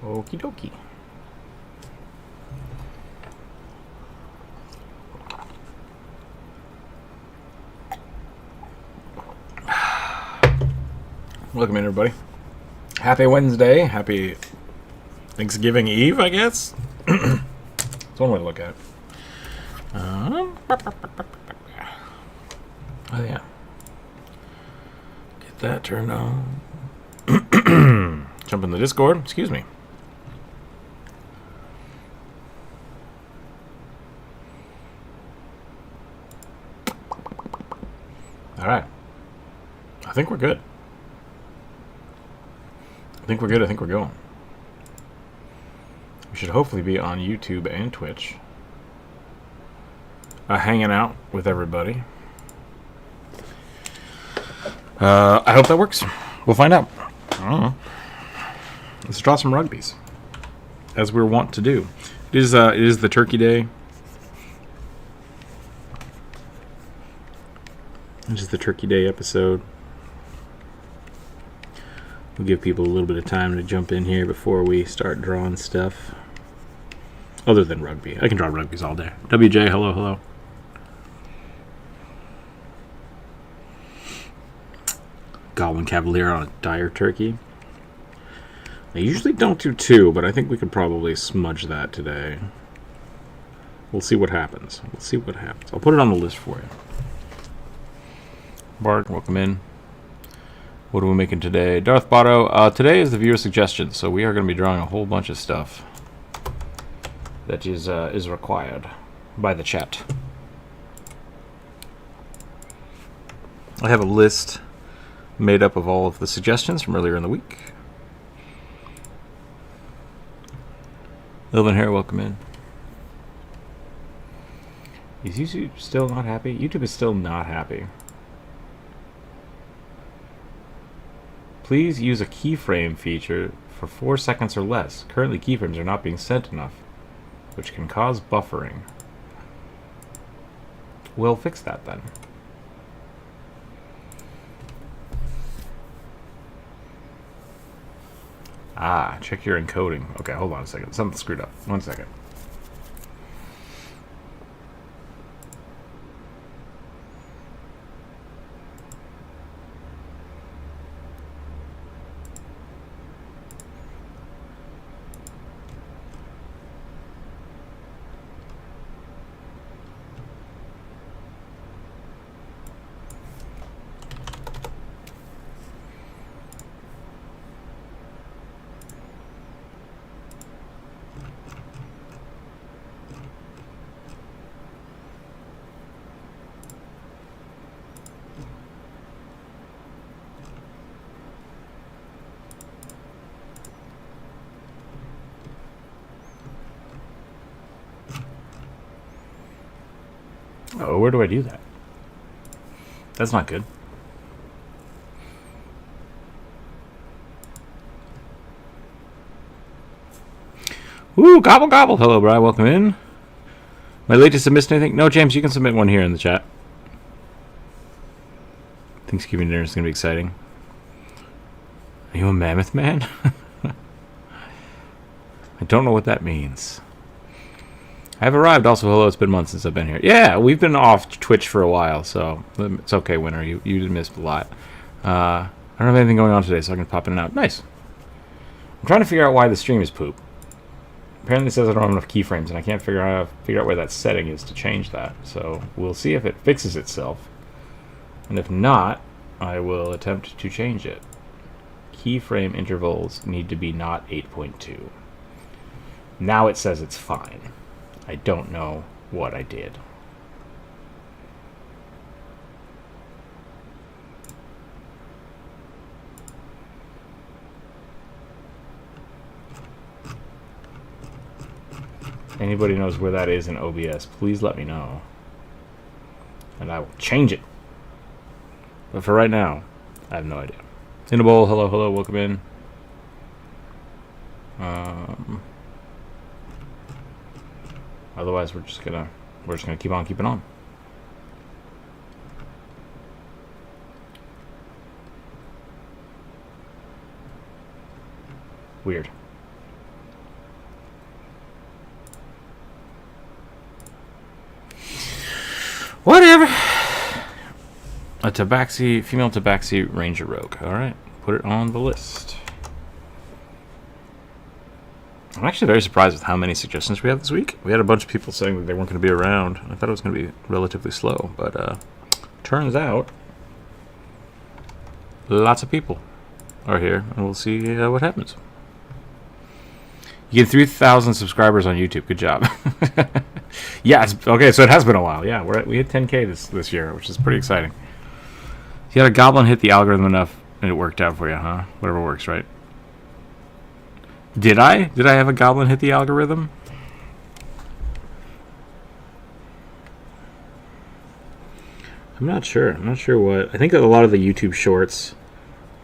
Okie dokie. Welcome in, everybody. Happy Wednesday. Happy Thanksgiving Eve, I guess. That's one way to look at it. Oh, yeah. Get that turned on. Jump in the Discord. Excuse me. All right. I think we're good. I think we're good. I think we're going. We should hopefully be on YouTube and Twitch. Hanging out with everybody. I hope that works. We'll find out. I don't know. Let's draw some rugbies, as we're wont to do. It is the Turkey Day. This is the Turkey Day episode. We'll give people a little bit of time to jump in here before we start drawing stuff. Other than rugby. I can draw rugbies all day. WJ, hello, hello. Goblin Cavalier on a dire turkey. I usually don't do two, but I think we could probably smudge that today. We'll see what happens. We'll see what happens. I'll put it on the list for you. Bart, welcome in. What are we making today? Darth Botto, today is the viewer suggestion, so we are going to be drawing a whole bunch of stuff that is required by the chat. I have a list made up of all of the suggestions from earlier in the week. Ilvin here, welcome in. Is YouTube still not happy? YouTube is still not happy. Please use a keyframe feature for 4 seconds or less. Currently, keyframes are not being sent enough, which can cause buffering. We'll fix that then. Ah, check your encoding. Okay, hold on a second. Something screwed up. 1 second. Oh, where do I do that? That's not good. Ooh, gobble gobble. Hello, Brian. Welcome in. Am I late to submit anything? No, James, you can submit one here in the chat. Thanksgiving dinner is going to be exciting. Are you a mammoth man? I don't know what that means. I've arrived. Also, hello. It's been months since I've been here. Yeah, we've been off Twitch for a while, so it's okay, Winter. You missed a lot. I don't have anything going on today, so I can pop in and out. Nice. I'm trying to figure out why the stream is poop. Apparently it says I don't have enough keyframes, and I can't figure out where that setting is to change that. So we'll see if it fixes itself. And if not, I will attempt to change it. Keyframe intervals need to be not 8.2. Now it says it's fine. I don't know what I did. Anybody knows where that is in OBS, please let me know. And I will change it. But for right now, I have no idea. Cinnabol, hello, hello, welcome in. Otherwise, we're just gonna keep on keeping on. Weird. Whatever. A tabaxi, female tabaxi ranger rogue. All right, put it on the list. I'm actually very surprised with how many suggestions we have this week. We had a bunch of people saying that they weren't going to be around. I thought it was going to be relatively slow, but turns out lots of people are here, and we'll see what happens. You get 3,000 subscribers on YouTube. Good job. Yeah, okay, so it has been a while. Yeah, we hit 10K this year, which is pretty exciting. You had a goblin hit the algorithm enough, and it worked out for you, huh? Whatever works, right? Did I? Did I have a goblin hit the algorithm? I'm not sure. I'm not sure what. I think that a lot of the YouTube shorts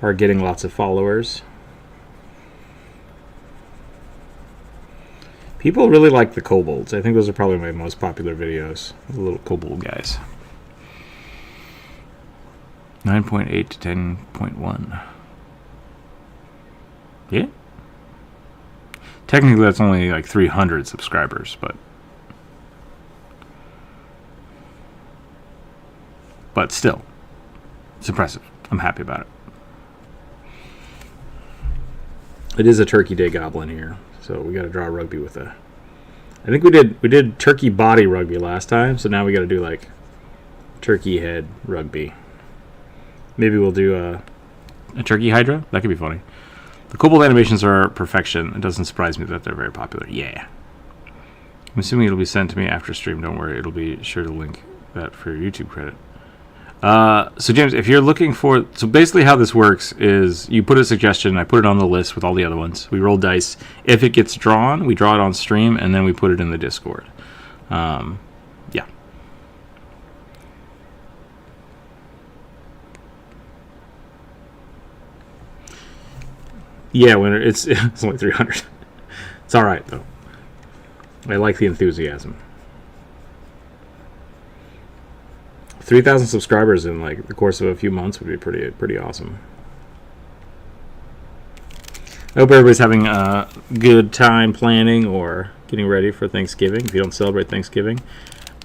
are getting lots of followers. People really like the kobolds. I think those are probably my most popular videos. The little kobold guys. 9.8 to 10.1. Yeah. Technically, that's only like 300 subscribers, but still, it's impressive. I'm happy about it. It is a Turkey Day goblin here, so we got to draw a rugby with a. I think we did turkey body rugby last time, so now we got to do like turkey head rugby. Maybe we'll do a turkey hydra. That could be funny. The kobold animations are perfection. It doesn't surprise me that they're very popular. Yeah. I'm assuming it'll be sent to me after stream. Don't worry. It'll be sure to link that for your YouTube credit. So, James, if you're looking for... So, basically how this works is you put a suggestion. I put it on the list with all the other ones. We roll dice. If it gets drawn, we draw it on stream, and then we put it in the Discord. Yeah. Yeah, winner. It's only 300. It's all right though. I like the enthusiasm. 3,000 subscribers in like the course of a few months would be pretty awesome. I hope everybody's having a good time planning or getting ready for Thanksgiving. If you don't celebrate Thanksgiving,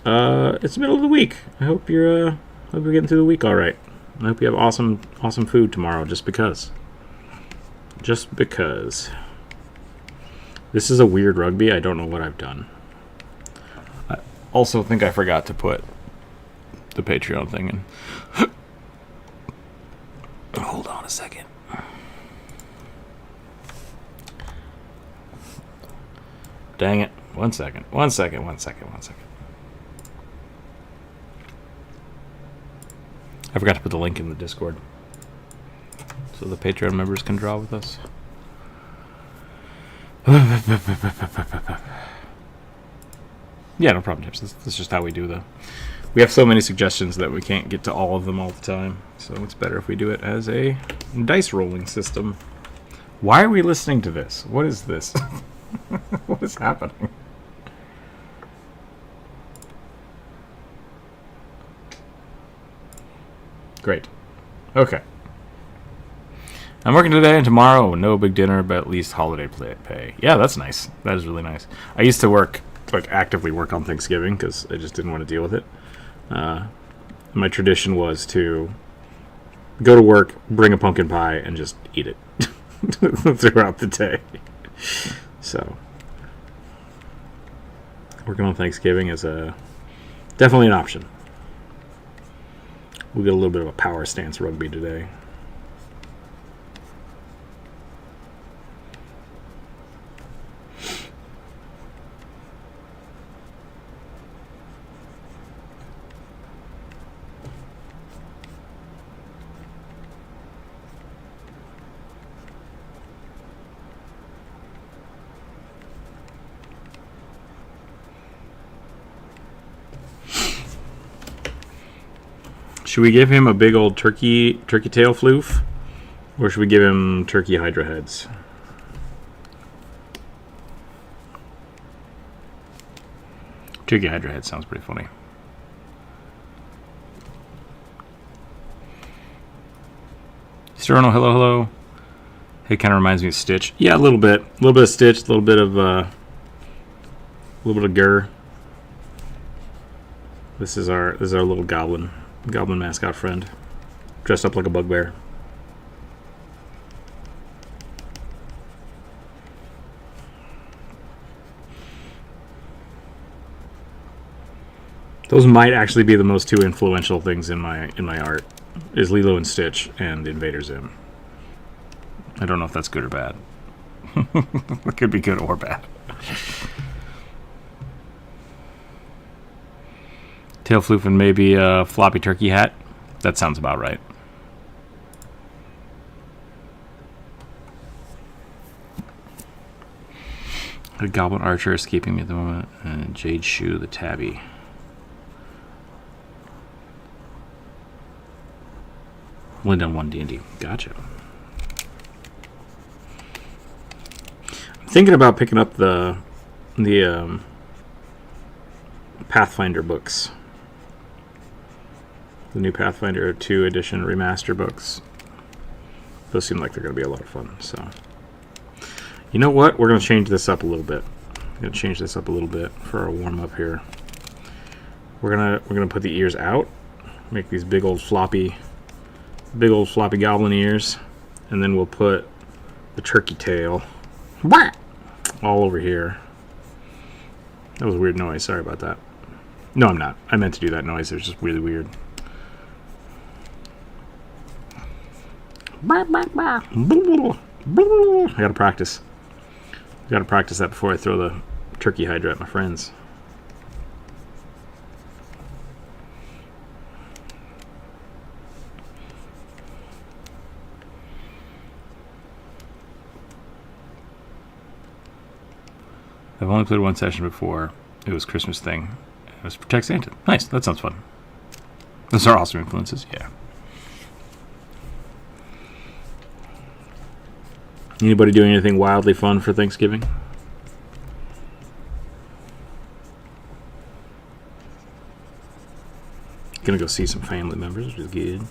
it's the middle of the week. I hope you're getting through the week all right. I hope you have awesome food tomorrow. Just because. This is a weird rugby. I don't know what I've done. I also think I forgot to put the Patreon thing in. Hold on a second. Dang it. One second. I forgot to put the link in the Discord, so the Patreon members can draw with us. Yeah, no problem, James. That's just how we do we have so many suggestions that we can't get to all of them all the time. So it's better if we do it as a dice rolling system. Why are we listening to this? What is this? What is happening? Great. Okay. I'm working today and tomorrow. No big dinner, but at least holiday pay. Yeah, that's nice. That is really nice. I used to actively work on Thanksgiving because I just didn't want to deal with it. My tradition was to go to work, bring a pumpkin pie, and just eat it throughout the day. So, working on Thanksgiving is definitely an option. We'll get a little bit of a power stance rugby today. Should we give him a big old turkey tail floof? Or should we give him turkey hydra heads? Turkey hydra head sounds pretty funny. Sterno, hello. It kind of reminds me of Stitch. Yeah, a little bit. A little bit of Stitch, a little bit of Gur. This is our little goblin mascot friend, dressed up like a bugbear. Those might actually be the most two influential things in my art, is Lilo and Stitch and Invader Zim. I don't know if that's good or bad. It could be good or bad. Tail floofing, maybe a floppy turkey hat. That sounds about right. A goblin archer escaping me at the moment, and Jade Shoe, the tabby. Only done one D&D. Gotcha. I'm thinking about picking up the Pathfinder books. The new Pathfinder 2 edition remaster books. Those seem like they're going to be a lot of fun. So, you know what? We're going to change this up a little bit. I'm going to change this up a little bit for our warm up here. We're gonna put the ears out. Make these big old floppy goblin ears, and then we'll put the turkey tail all over here. That was a weird noise. Sorry about that. No, I'm not. I meant to do that noise. It was just really weird. I gotta practice. I gotta practice that before I throw the turkey hydra at my friends. I've only played one session before. It was Christmas thing. It was Protect Santa. Nice. That sounds fun. Those are awesome influences. Yeah. Anybody doing anything wildly fun for Thanksgiving? Gonna go see some family members, which is good.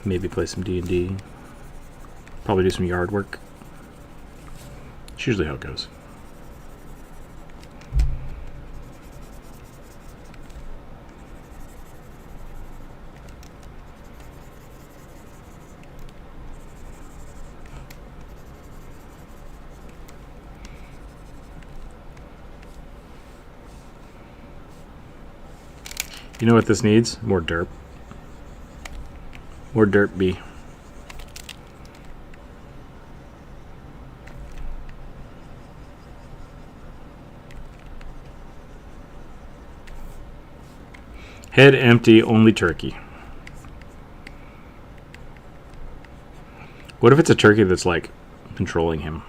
Maybe play some D&D. Probably do some yard work. It's usually how it goes. You know what this needs? More derp. More derp B. Head empty, only turkey. What if it's a turkey that's like controlling him?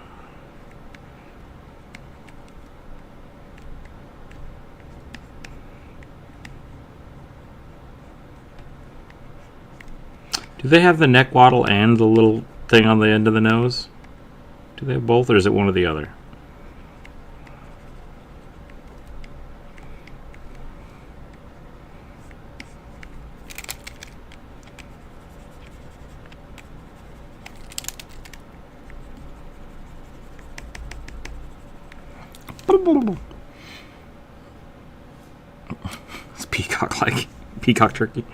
Do they have the neck waddle and the little thing on the end of the nose? Do they have both, or is it one or the other? It's peacock-like. Peacock turkey.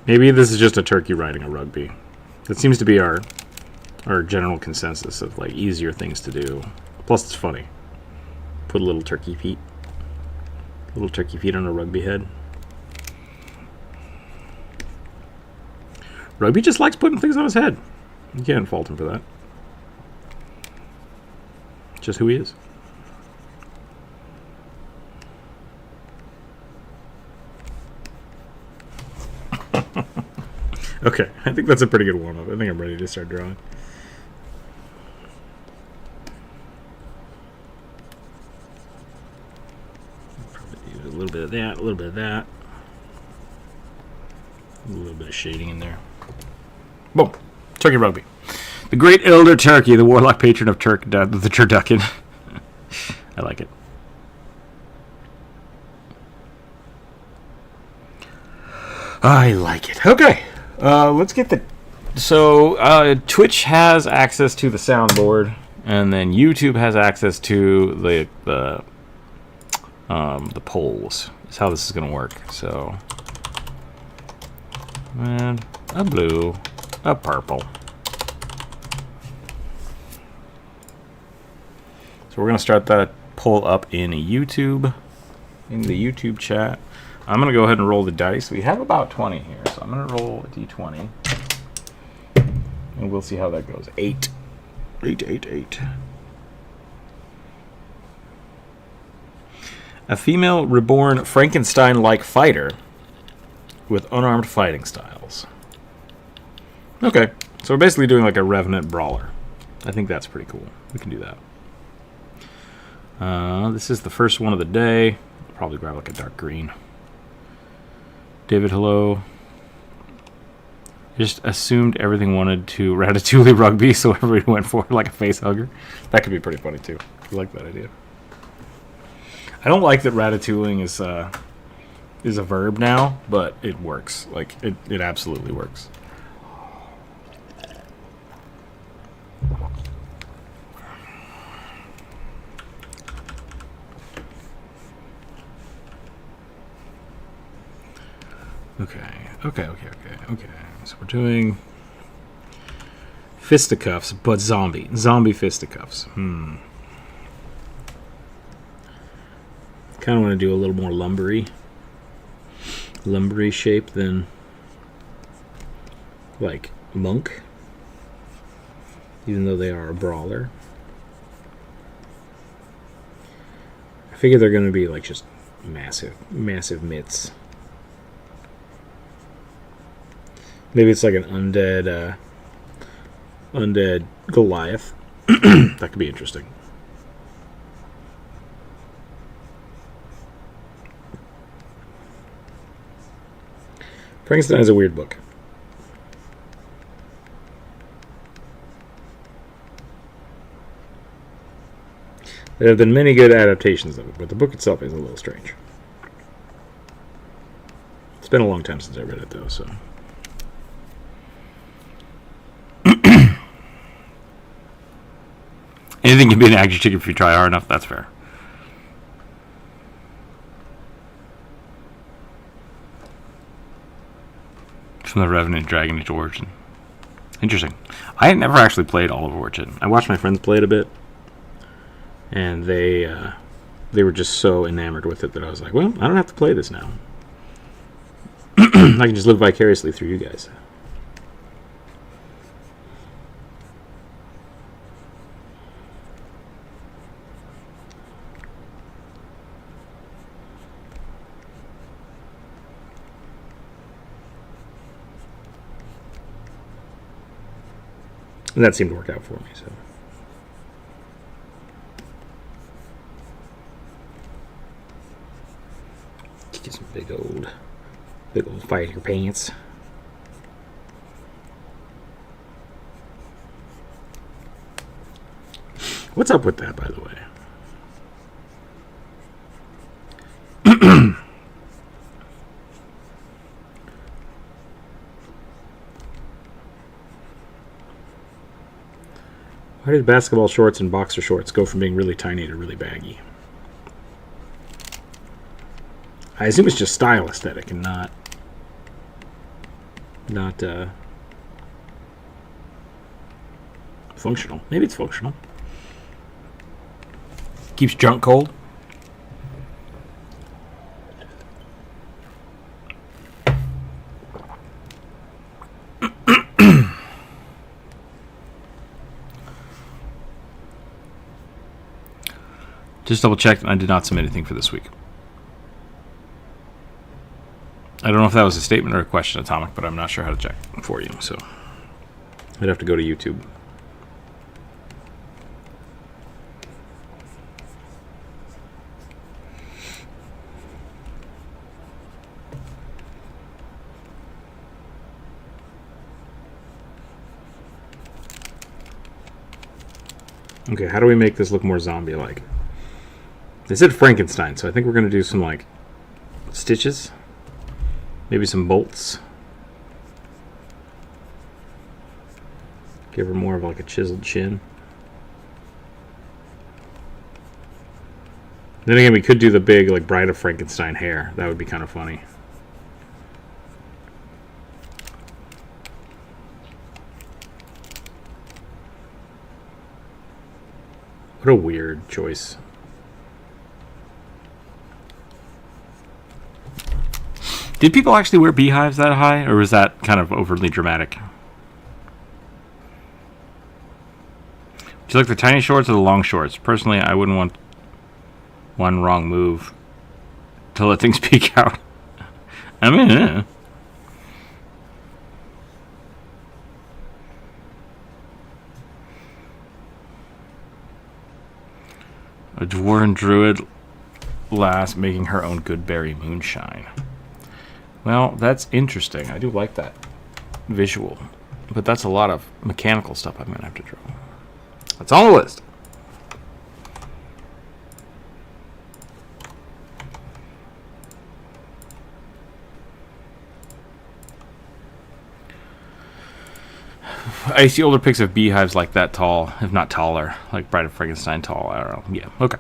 Maybe this is just a turkey riding a rugby. That seems to be our general consensus of like easier things to do. Plus it's funny. Put a little turkey feet. Little turkey feet on a rugby head. Rugby just likes putting things on his head. You can't fault him for that. Just who he is. Okay, I think that's a pretty good warm-up. I think I'm ready to start drawing. Probably do a little bit of that, a little bit of that. A little bit of shading in there. Boom. Turkey rugby. The great elder turkey, the warlock patron of the turducken. I like it. I like it. Okay. Let's get the... So, Twitch has access to the soundboard. And then YouTube has access to the polls. That's how this is going to work. So, and a blue, a purple. So we're going to start that poll up in YouTube, in the YouTube chat. I'm going to go ahead and roll the dice. We have about 20 here, so I'm going to roll a d20. And we'll see how that goes. 8. 8, 8, 8. A female reborn Frankenstein-like fighter with unarmed fighting styles. Okay, so we're basically doing like a Revenant brawler. I think that's pretty cool. We can do that. This is the first one of the day. I'll probably grab like a dark green. David, hello. Just assumed everything wanted to Ratatouille rugby, so everybody went for like a face hugger. That could be pretty funny too. I like that idea. I don't like that ratatouilling is a verb now, but it works. Like it absolutely works. Okay. So we're doing fisticuffs, but zombie fisticuffs. Kind of want to do a little more lumbery shape than like monk, even though they are a brawler. I figure they're going to be like just massive mitts. Maybe it's like an undead Goliath. That could be interesting. Frankenstein is a weird book. There have been many good adaptations of it, but the book itself is a little strange. It's been a long time since I read it, though, so... Anything can be an action chicken if you try hard enough. That's fair. From the Revenant Dragon Age Origin. Interesting. I had never actually played all of Origin. I watched my friends play it a bit, and they were just so enamored with it that I was like, well, I don't have to play this now. I can just live vicariously through you guys. And that seemed to work out for me, so. Get some big old fighter pants. What's up with that, by the way? Why did basketball shorts and boxer shorts go from being really tiny to really baggy? I assume it's just style aesthetic and not functional. Maybe it's functional. Keeps junk cold. Just double checked, and I did not submit anything for this week. I don't know if that was a statement or a question, Atomic, but I'm not sure how to check for you, so I'd have to go to YouTube. Okay, how do we make this look more zombie-like? They said Frankenstein, so I think we're going to do some, like, stitches. Maybe some bolts. Give her more of, like, a chiseled chin. Then again, we could do the big, like, Bride of Frankenstein hair. That would be kind of funny. What a weird choice. Did people actually wear beehives that high, or was that kind of overly dramatic? Do you like the tiny shorts or the long shorts? Personally, I wouldn't want one wrong move to let things peek out. I mean, a dwarven druid lass making her own good berry moonshine. Well, that's interesting. I do like that visual. But that's a lot of mechanical stuff I'm going to have to draw. That's on the list. I see older pics of beehives like that tall, if not taller. Like Bride of Frankenstein tall. I don't know. Yeah, okay.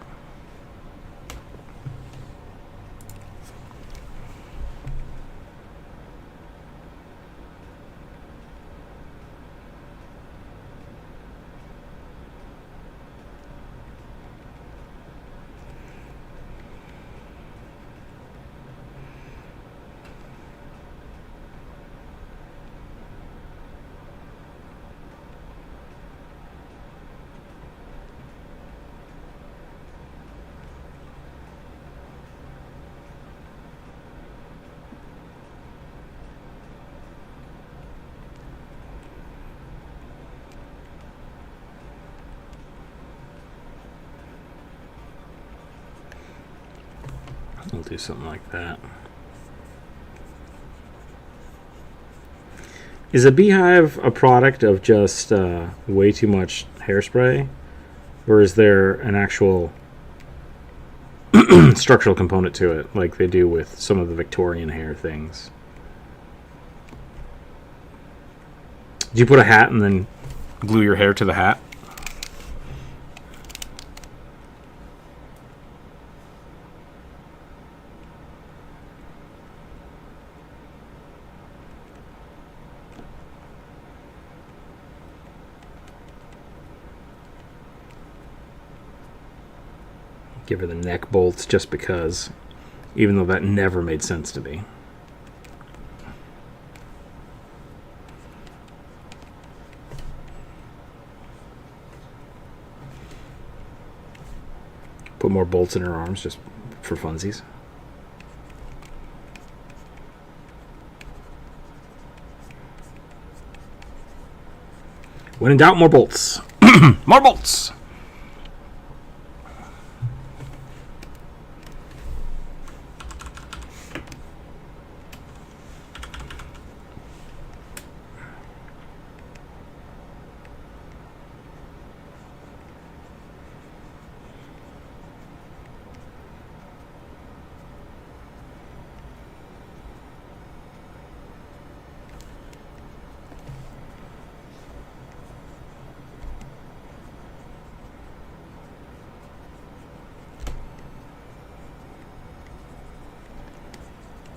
We'll do something like that. Is a beehive a product of just way too much hairspray? Or is there an actual structural component to it, like they do with some of the Victorian hair things? Do you put a hat and then glue your hair to the hat? Give her the neck bolts just because, even though that never made sense to me. Put more bolts in her arms just for funsies. When in doubt, more bolts. More bolts!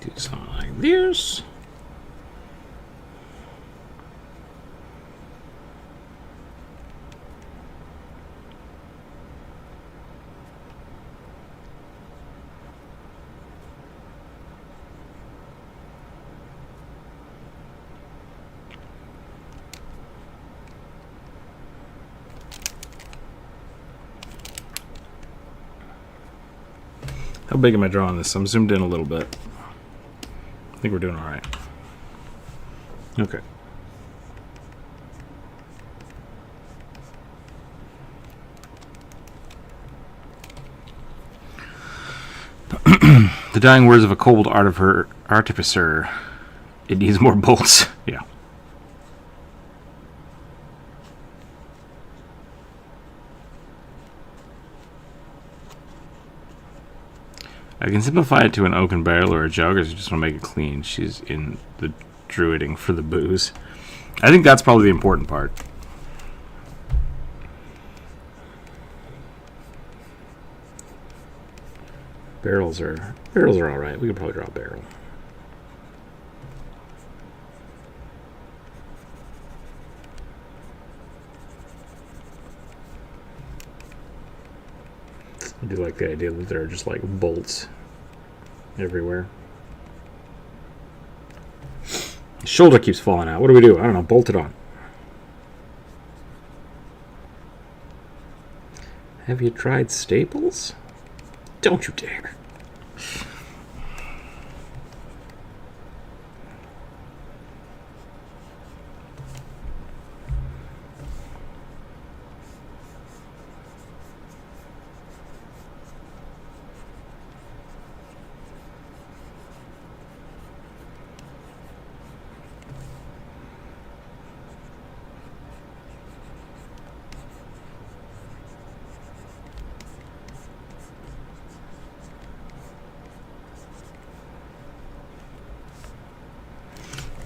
Do something like this. How big am I drawing this? I'm zoomed in a little bit. I think we're doing all right. Okay. The dying words of a cold artificer. It needs more bolts. Yeah. I can simplify it to an oaken barrel or a jug, or just want to make it clean. She's in the druiding for the booze. I think that's probably the important part. Barrels are all right. We could probably draw a barrel. I do like the idea that there are just like bolts everywhere. His shoulder keeps falling out. What do we do? I don't know. Bolt it on. Have you tried staples? Don't you dare.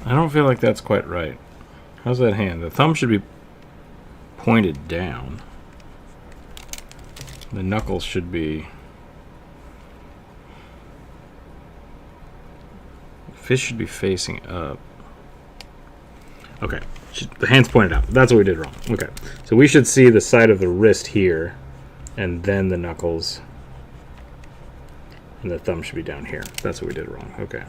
I don't feel like that's quite right. How's that hand? The thumb should be pointed down. The knuckles should be... Fist should be facing up. Okay. The hand's pointed out. That's what we did wrong. Okay. So we should see the side of the wrist here, and then the knuckles. And the thumb should be down here. That's what we did wrong. Okay.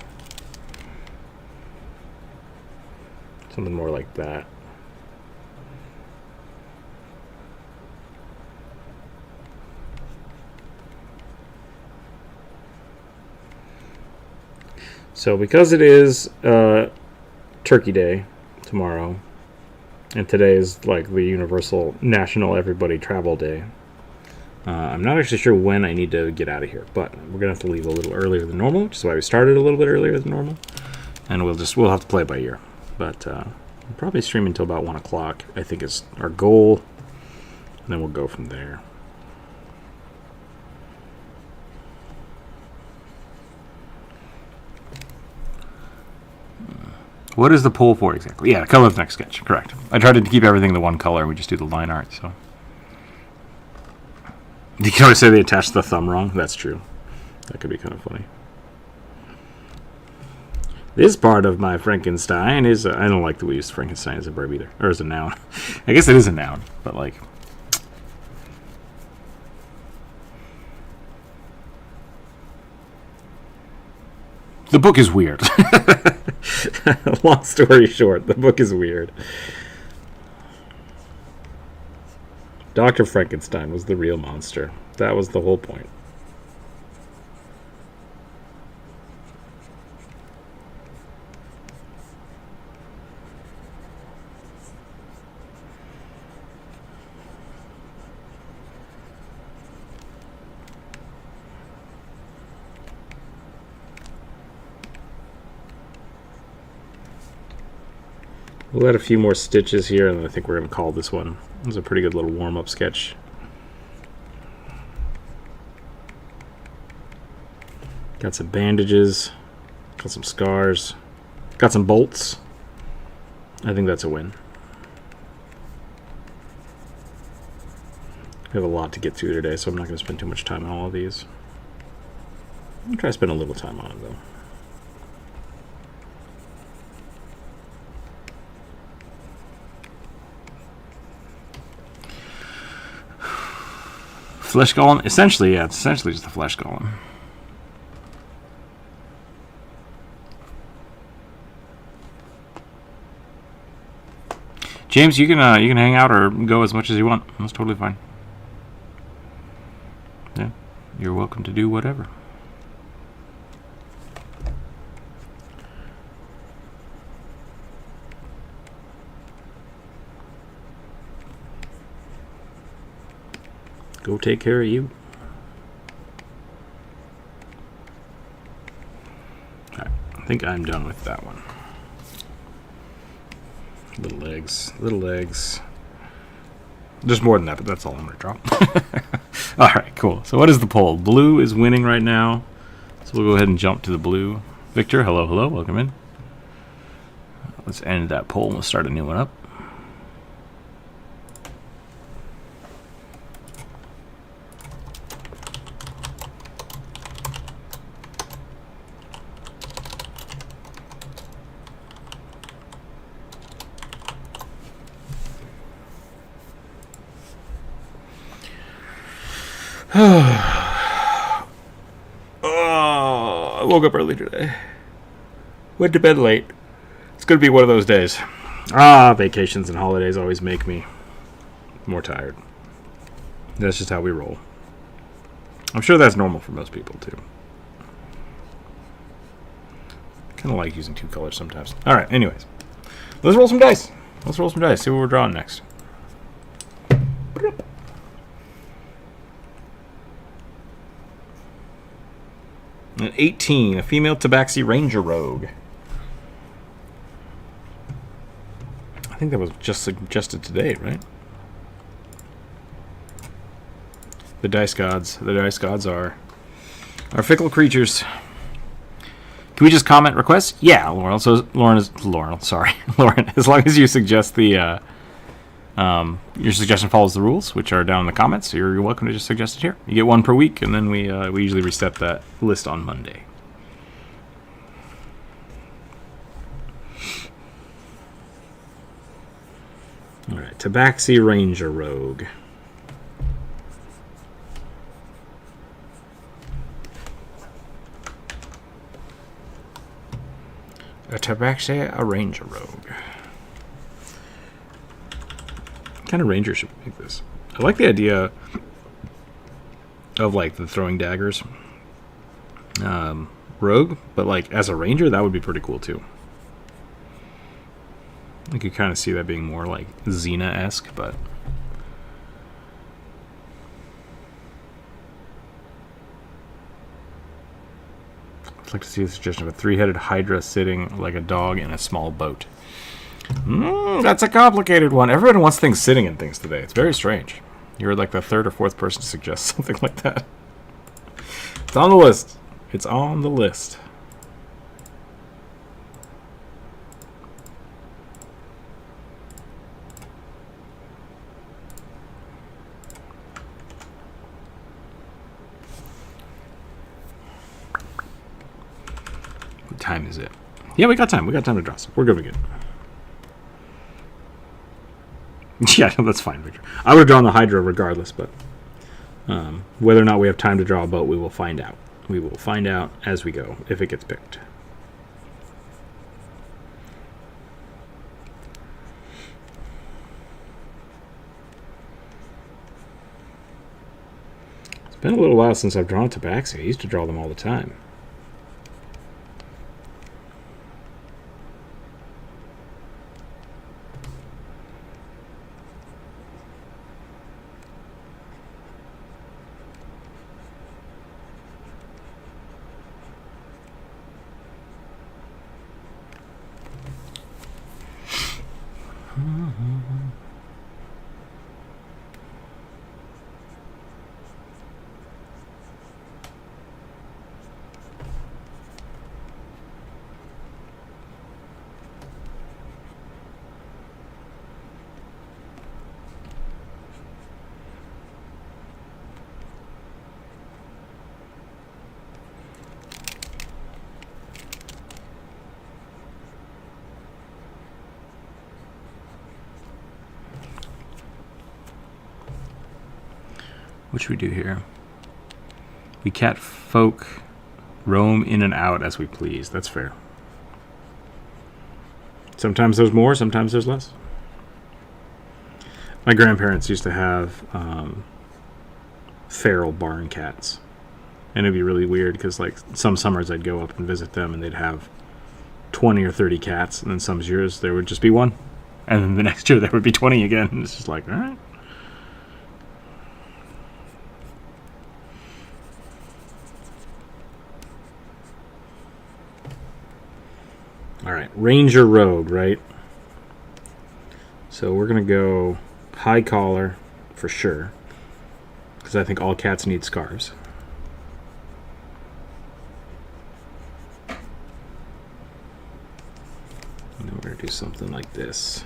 Something more like that. So because it is Turkey Day tomorrow, and today is like the universal national everybody travel day, I'm not actually sure when I need to get out of here, but we're gonna have to leave a little earlier than normal, which is why we started a little bit earlier than normal, and we'll have to play it by ear. But we'll probably stream until about 1 o'clock, I think is our goal, and then we'll go from there. What is the pull for exactly? Yeah, color of the next sketch, correct. I tried to keep everything the one color, we just do the line art, so. You can always say they attached the thumb wrong. That's true. That could be kind of funny. This part of my Frankenstein is... I don't like that we use Frankenstein as a verb either. Or as a noun. I guess it is a noun, but like... The book is weird. Long story short, the book is weird. Dr. Frankenstein was the real monster. That was the whole point. We'll add a few more stitches here, and I think we're going to call this one. This is a pretty good little warm-up sketch. Got some bandages, got some scars, got some bolts. I think that's a win. We have a lot to get through today, so I'm not going to spend too much time on all of these. I'm going to try to spend a little time on it, though. Flesh golem? Essentially, yeah, it's essentially just a flesh golem. James, you can hang out or go as much as you want. That's totally fine. Yeah, you're welcome to do whatever. Go take care of you. Alright, I think I'm done with that one. Little legs, little legs. There's more than that, but that's all I'm going to draw. Alright, cool. So what is the poll? Blue is winning right now. So we'll go ahead and jump to the blue. Victor, hello, hello, welcome in. Let's end that poll and we'll start a new one up. Oh, I woke up early today. Went to bed late. It's going to be one of those days. Vacations and holidays always make me more tired. That's just how we roll. I'm sure that's normal for most people, too. I kind of like using two colors sometimes. All right, anyways. Let's roll some dice. See what we're drawing next. An 18, a female tabaxi ranger rogue. I think that was just suggested today, right? The dice gods. The dice gods are fickle creatures. Can we just comment requests? Yeah, Lauren. So Lauren, sorry, Lauren. As long as you suggest the your suggestion follows the rules, which are down in the comments. So you're welcome to just suggest it here. You get one per week, and then we usually reset that list on Monday. All right, Tabaxi Ranger Rogue. A Tabaxi, a Ranger Rogue. What kind of ranger should we make this? I like the idea of like the throwing daggers rogue, but like as a ranger, that would be pretty cool too. I could kind of see that being more like Xena-esque, but I'd like to see a suggestion of a three-headed hydra sitting like a dog in a small boat. That's a complicated one. Everyone wants things sitting in things today. It's very strange. You're like the third or fourth person to suggest something like that. It's on the list. It's on the list. What time is it? Yeah, we got time. We got time to draw some. We're good. Yeah, that's fine, Victor. I would have drawn the Hydra regardless, but whether or not we have time to draw a boat, we will find out. We will find out as we go, if it gets picked. It's been a little while since I've drawn Tabaxi. I used to draw them all the time. What should we do here? We cat folk roam in and out as we please. That's fair. Sometimes there's more, sometimes there's less. My grandparents used to have feral barn cats. And it'd be really weird because like some summers I'd go up and visit them and they'd have 20 or 30 cats. And then some years there would just be one. And then the next year there would be 20 again. And it's just like, all right. Alright, Ranger Rogue, right? So we're going to go high collar for sure. Because I think all cats need scarves. And then we're going to do something like this.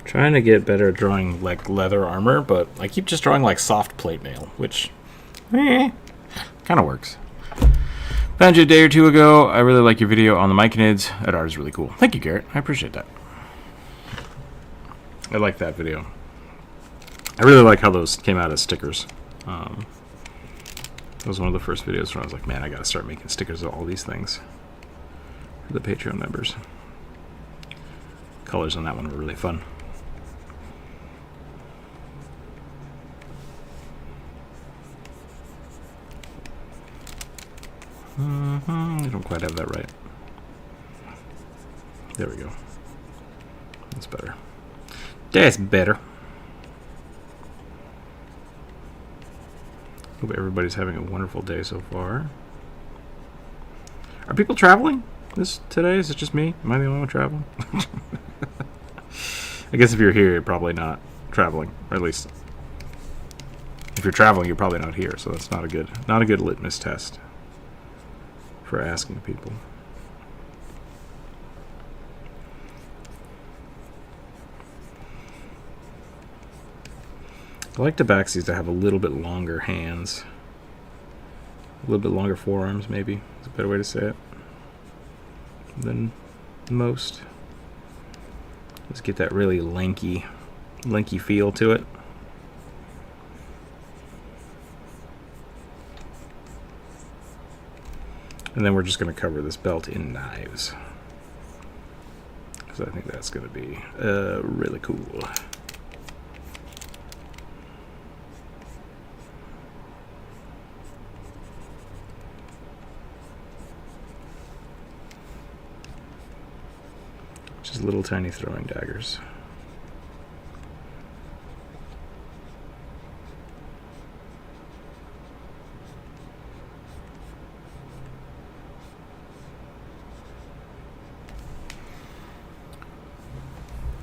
Trying to get better at drawing like leather armor, but I keep just drawing like soft plate mail, which kind of works. Found you a day or two ago. I really like your video on the Myconids. That art is really cool. Thank you, Garrett. I appreciate that. I like that video. I really like how those came out as stickers. That was one of the first videos where I was like, man, I gotta start making stickers of all these things for the Patreon members. Colors on that one were really fun. I don't quite have that right. There we go. That's better. That's better. Hope everybody's having a wonderful day so far. Are people traveling today? Is it just me? Am I the only one traveling? I guess if you're here, you're probably not traveling, or at least if you're traveling, you're probably not here. So that's not a good litmus test for asking people. I like Tabaxis to have a little bit longer hands, a little bit longer forearms, maybe is a better way to say it than most. Let's get that really lanky feel to it. And then we're just going to cover this belt in knives, because I think that's going to be really cool. Just little tiny throwing daggers.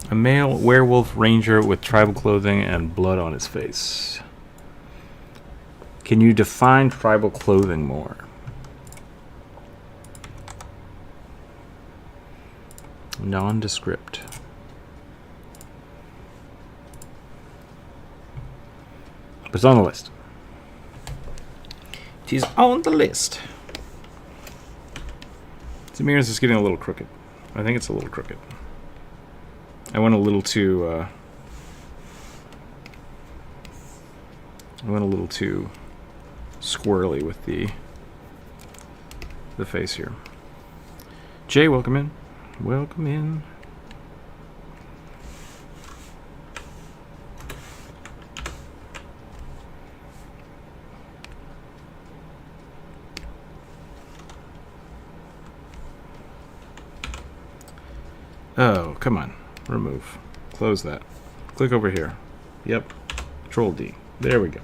A male werewolf ranger with tribal clothing and blood on his face. Can you define tribal clothing more? Nondescript. But it's on the list. It is on the list. Zamir's is getting a little crooked. I think it's a little crooked. I went a little too squirrely with the face here. Jay, welcome in. Welcome in. Oh, come on. Remove. Close that. Click over here. Yep. Control D. There we go.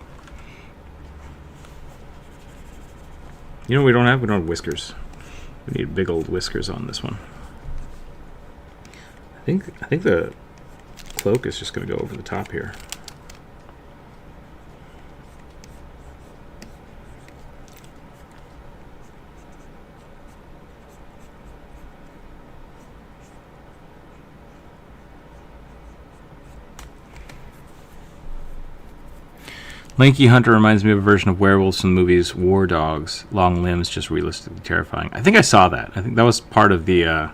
You know what we don't have? We don't have whiskers. We need big old whiskers on this one. I think the cloak is just going to go over the top here. Lanky Hunter reminds me of a version of werewolves from the movies War Dogs. Long limbs, just realistically terrifying. I think I saw that. I think that was part of the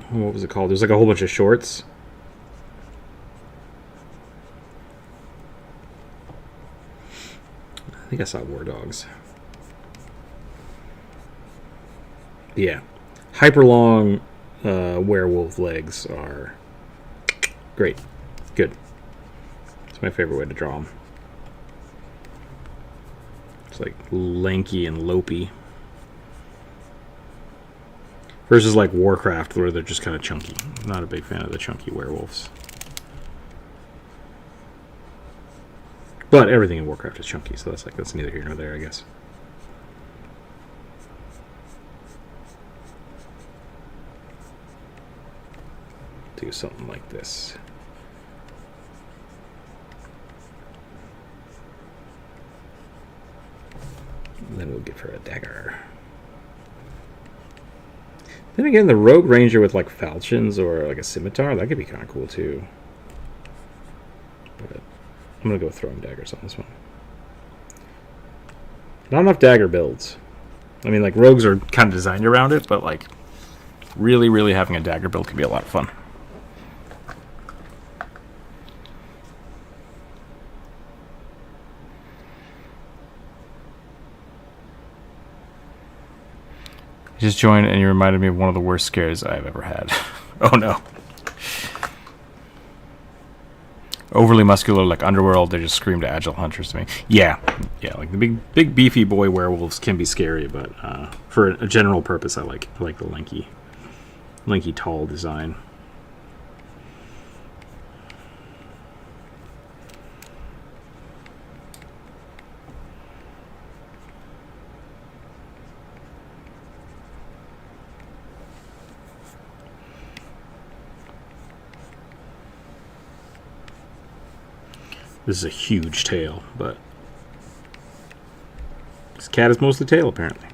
what was it called? There's like a whole bunch of shorts. I think I saw War Dogs. Yeah. Hyper long werewolf legs are great. Good. It's my favorite way to draw them. It's like lanky and lopey. Versus like Warcraft, where they're just kind of chunky. I'm not a big fan of the chunky werewolves. But everything in Warcraft is chunky, so that's neither here nor there, I guess. Do something like this. And then we'll give her a dagger. Then again, the rogue ranger with like falchions or like a scimitar, that could be kind of cool too. But I'm gonna go throwing daggers on this one. Not enough dagger builds. I mean, like rogues are kind of designed around it, but like really having a dagger build can be a lot of fun. You just joined and you reminded me of one of the worst scares I've ever had. Oh no. Overly muscular, like Underworld, they just screamed agile hunters to me. Yeah, like the big beefy boy werewolves can be scary, but for a general purpose, I like the lanky tall design. This is a huge tail, but this cat is mostly tail, apparently.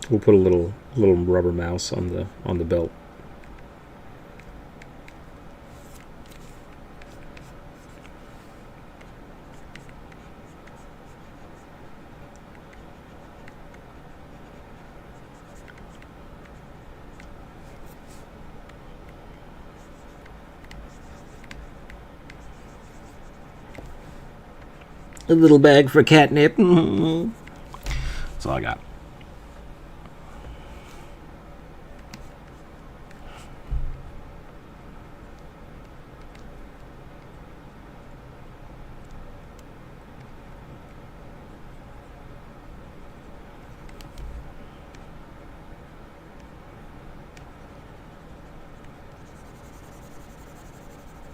We'll put a little rubber mouse on the belt. A little bag for catnip. That's all I got.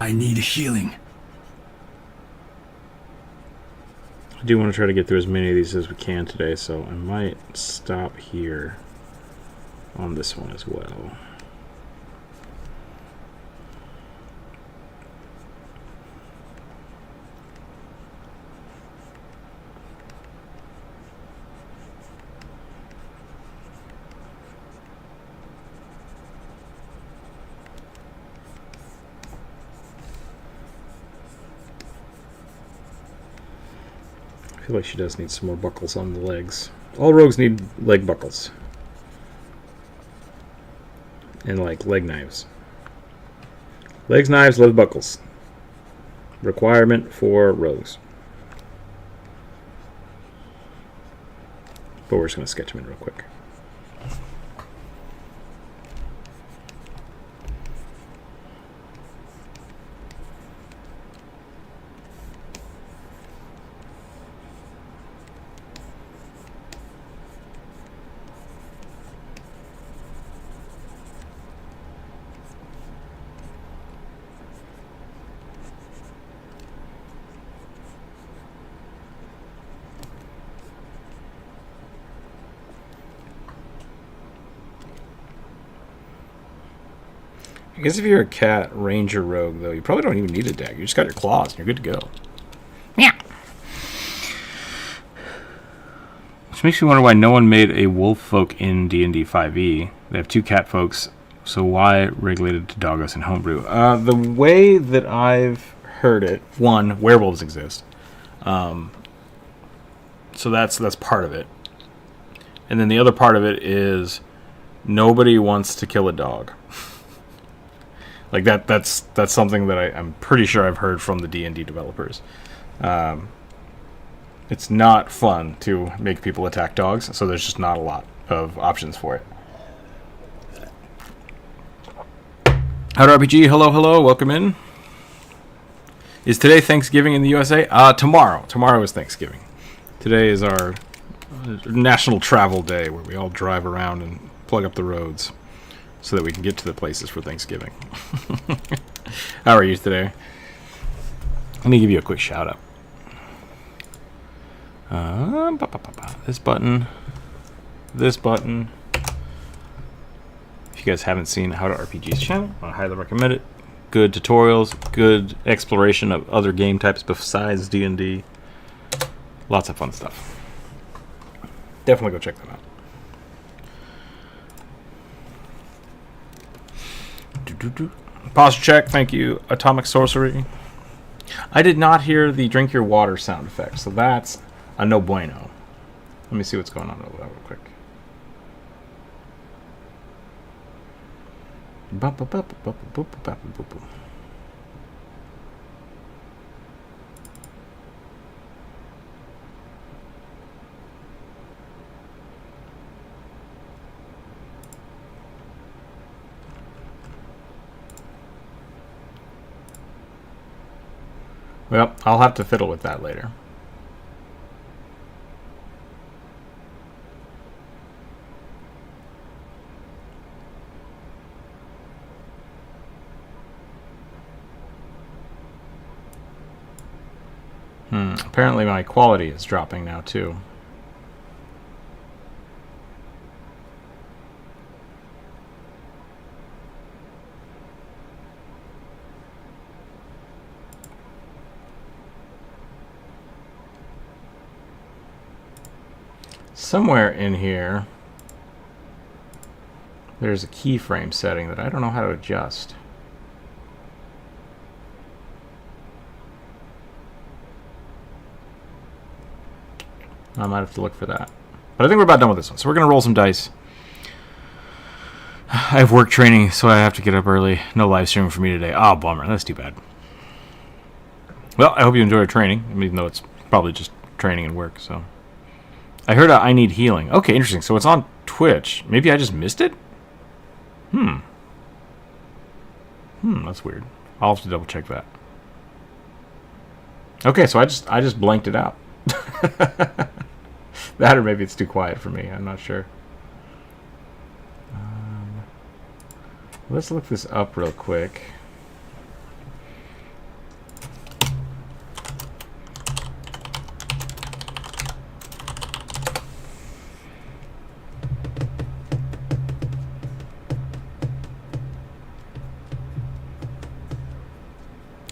I need healing. I do want to try to get through as many of these as we can today, so I might stop here on this one as well. I feel like she does need some more buckles on the legs. All rogues need leg buckles. And like leg knives. Legs, knives, leg buckles. Requirement for rogues. But we're just going to sketch them in real quick. I guess if you're a cat ranger rogue, though, you probably don't even need a dagger. You just got your claws and you're good to go. Yeah. Which makes me wonder why no one made a wolf folk in D&D 5e. They have 2 cat folks, so why regulated to doggos and homebrew? The way that I've heard it, one, werewolves exist. So that's part of it. And then the other part of it is nobody wants to kill a dog. Like that's something that I'm pretty sure I've heard from the D&D developers. It's not fun to make people attack dogs, so there's just not a lot of options for it. ttrpg, hello, welcome in. Is today Thanksgiving in the USA? Tomorrow. Tomorrow is Thanksgiving. Today is our national travel day where we all drive around and plug up the roads so that we can get to the places for Thanksgiving. How are you today? Let me give you a quick shout out. This button, you guys haven't seen How to RPG's channel, I highly recommend it. Good tutorials, good exploration of other game types besides D&D. Lots of fun stuff. Definitely go check them out. Posture check, thank you, Atomic Sorcery. I did not hear the drink your water sound effect, so that's a no bueno. Let me see what's going on over that real quick. Well, I'll have to fiddle with that later. Apparently my quality is dropping now too. Somewhere in here there's a keyframe setting that I don't know how to adjust. I might have to look for that. But I think we're about done with this one. So we're going to roll some dice. I have work training, so I have to get up early. No live streaming for me today. Oh, bummer. That's too bad. Well, I hope you enjoy your training, even though it's probably just training and work. So I heard I need healing. Okay, interesting. So it's on Twitch. Maybe I just missed it? That's weird. I'll have to double check that. Okay, so I just blanked it out. That, or maybe it's too quiet for me. I'm not sure. Let's look this up real quick.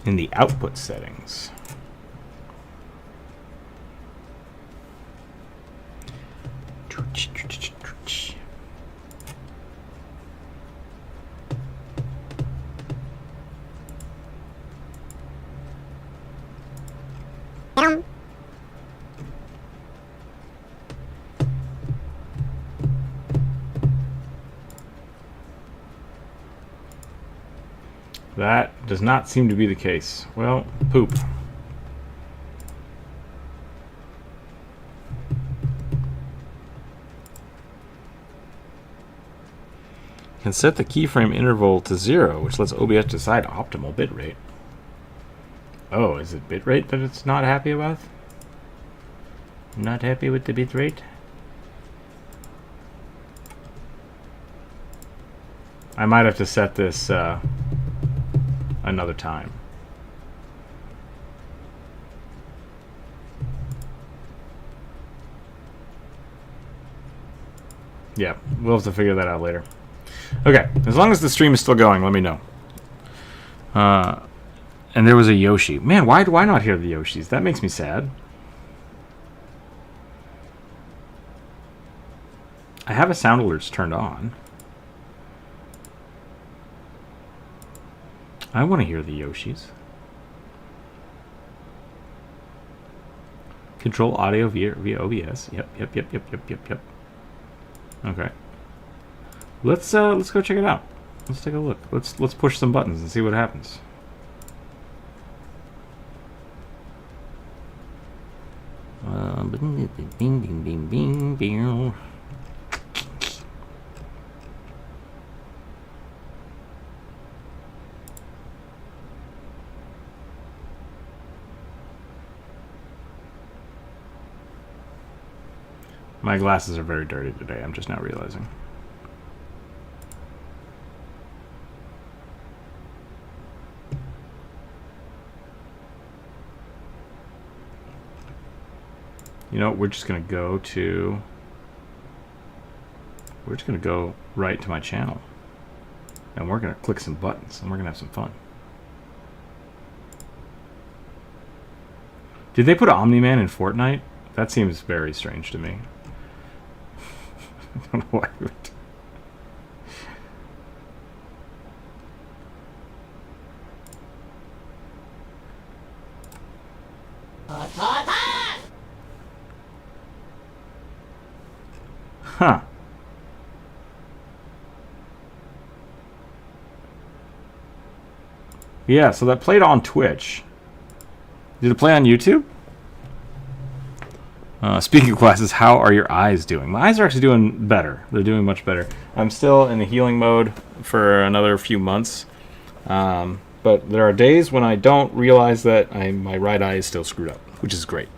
In the output settings. That does not seem to be the case. Well, poop. Can set the keyframe interval to 0, which lets OBS decide optimal bitrate. Oh, is it bitrate that it's not happy with? Not happy with the bitrate? I might have to set this another time. Yeah, we'll have to figure that out later. Okay, as long as the stream is still going, let me know. And there was a Yoshi. Man, why do I not hear the Yoshis? That makes me sad. I have a sound alerts turned on. I want to hear the Yoshis. Control audio via OBS. Yep. Okay. Let's go check it out. Let's take a look. Let's push some buttons and see what happens. My glasses are very dirty today. I'm just now realizing. You know, we're just going to go right to my channel. And we're going to click some buttons, and we're going to have some fun. Did they put Omni-Man in Fortnite? That seems very strange to me. I don't know why we would. Huh. Yeah, so that played on Twitch. Did it play on YouTube? Speaking of classes, how are your eyes doing? My eyes are actually doing better. They're doing much better. I'm still in the healing mode for another few months. But there are days when I don't realize that my right eye is still screwed up, which is great.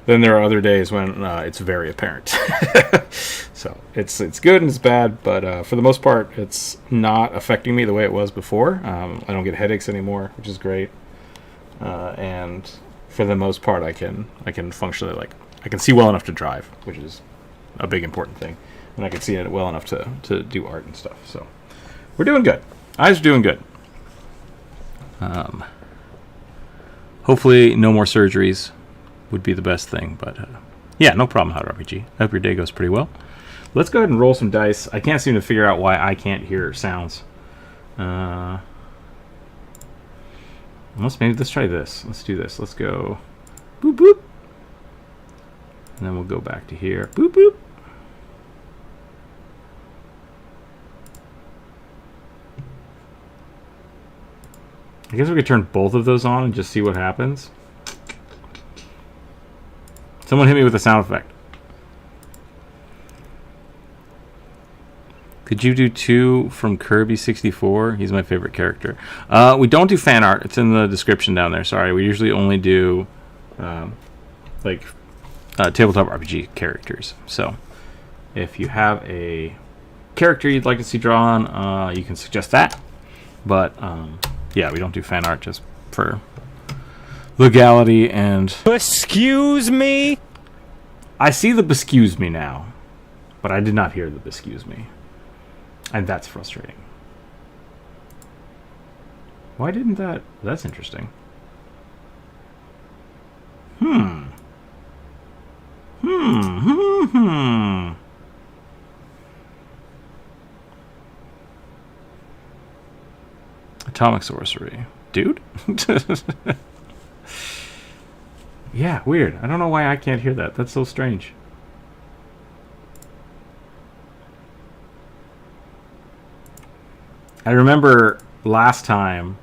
Then there are other days when it's very apparent. So it's good and it's bad, but for the most part, it's not affecting me the way it was before. I don't get headaches anymore, which is great. And for the most part, I can functionally, like, I can see well enough to drive, which is a big important thing, and I can see it well enough to do art and stuff. So we're doing good. Eyes are doing good. Hopefully, no more surgeries would be the best thing, but yeah, no problem, Hot RPG. I hope your day goes pretty well. Let's go ahead and roll some dice. I can't seem to figure out why I can't hear sounds. Let's try this. Let's do this. Let's go boop boop, and then we'll go back to here. Boop boop. I guess we could turn both of those on and just see what happens. Someone hit me with a sound effect. Could you do 2 from Kirby 64? He's my favorite character. We don't do fan art. It's in the description down there. Sorry, we usually only do tabletop RPG characters. So if you have a character you'd like to see drawn, you can suggest that. But yeah, we don't do fan art just for legality and... Excuse me? I see the "excuse me" now, but I did not hear the "excuse me." And that's frustrating. Why didn't that... That's interesting. Atomic sorcery. Dude? Yeah, weird. I don't know why I can't hear that. That's so strange. I remember last time...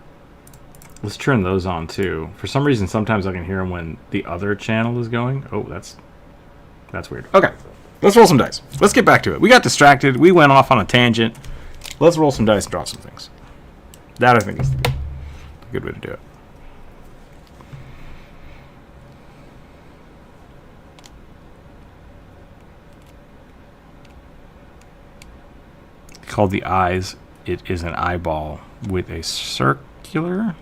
Let's turn those on, too. For some reason, sometimes I can hear them when the other channel is going. Oh, that's weird. Okay, let's roll some dice. Let's get back to it. We got distracted. We went off on a tangent. Let's roll some dice and draw some things. That, I think, is the good way to do it. Called the eyes. It is an eyeball with a circular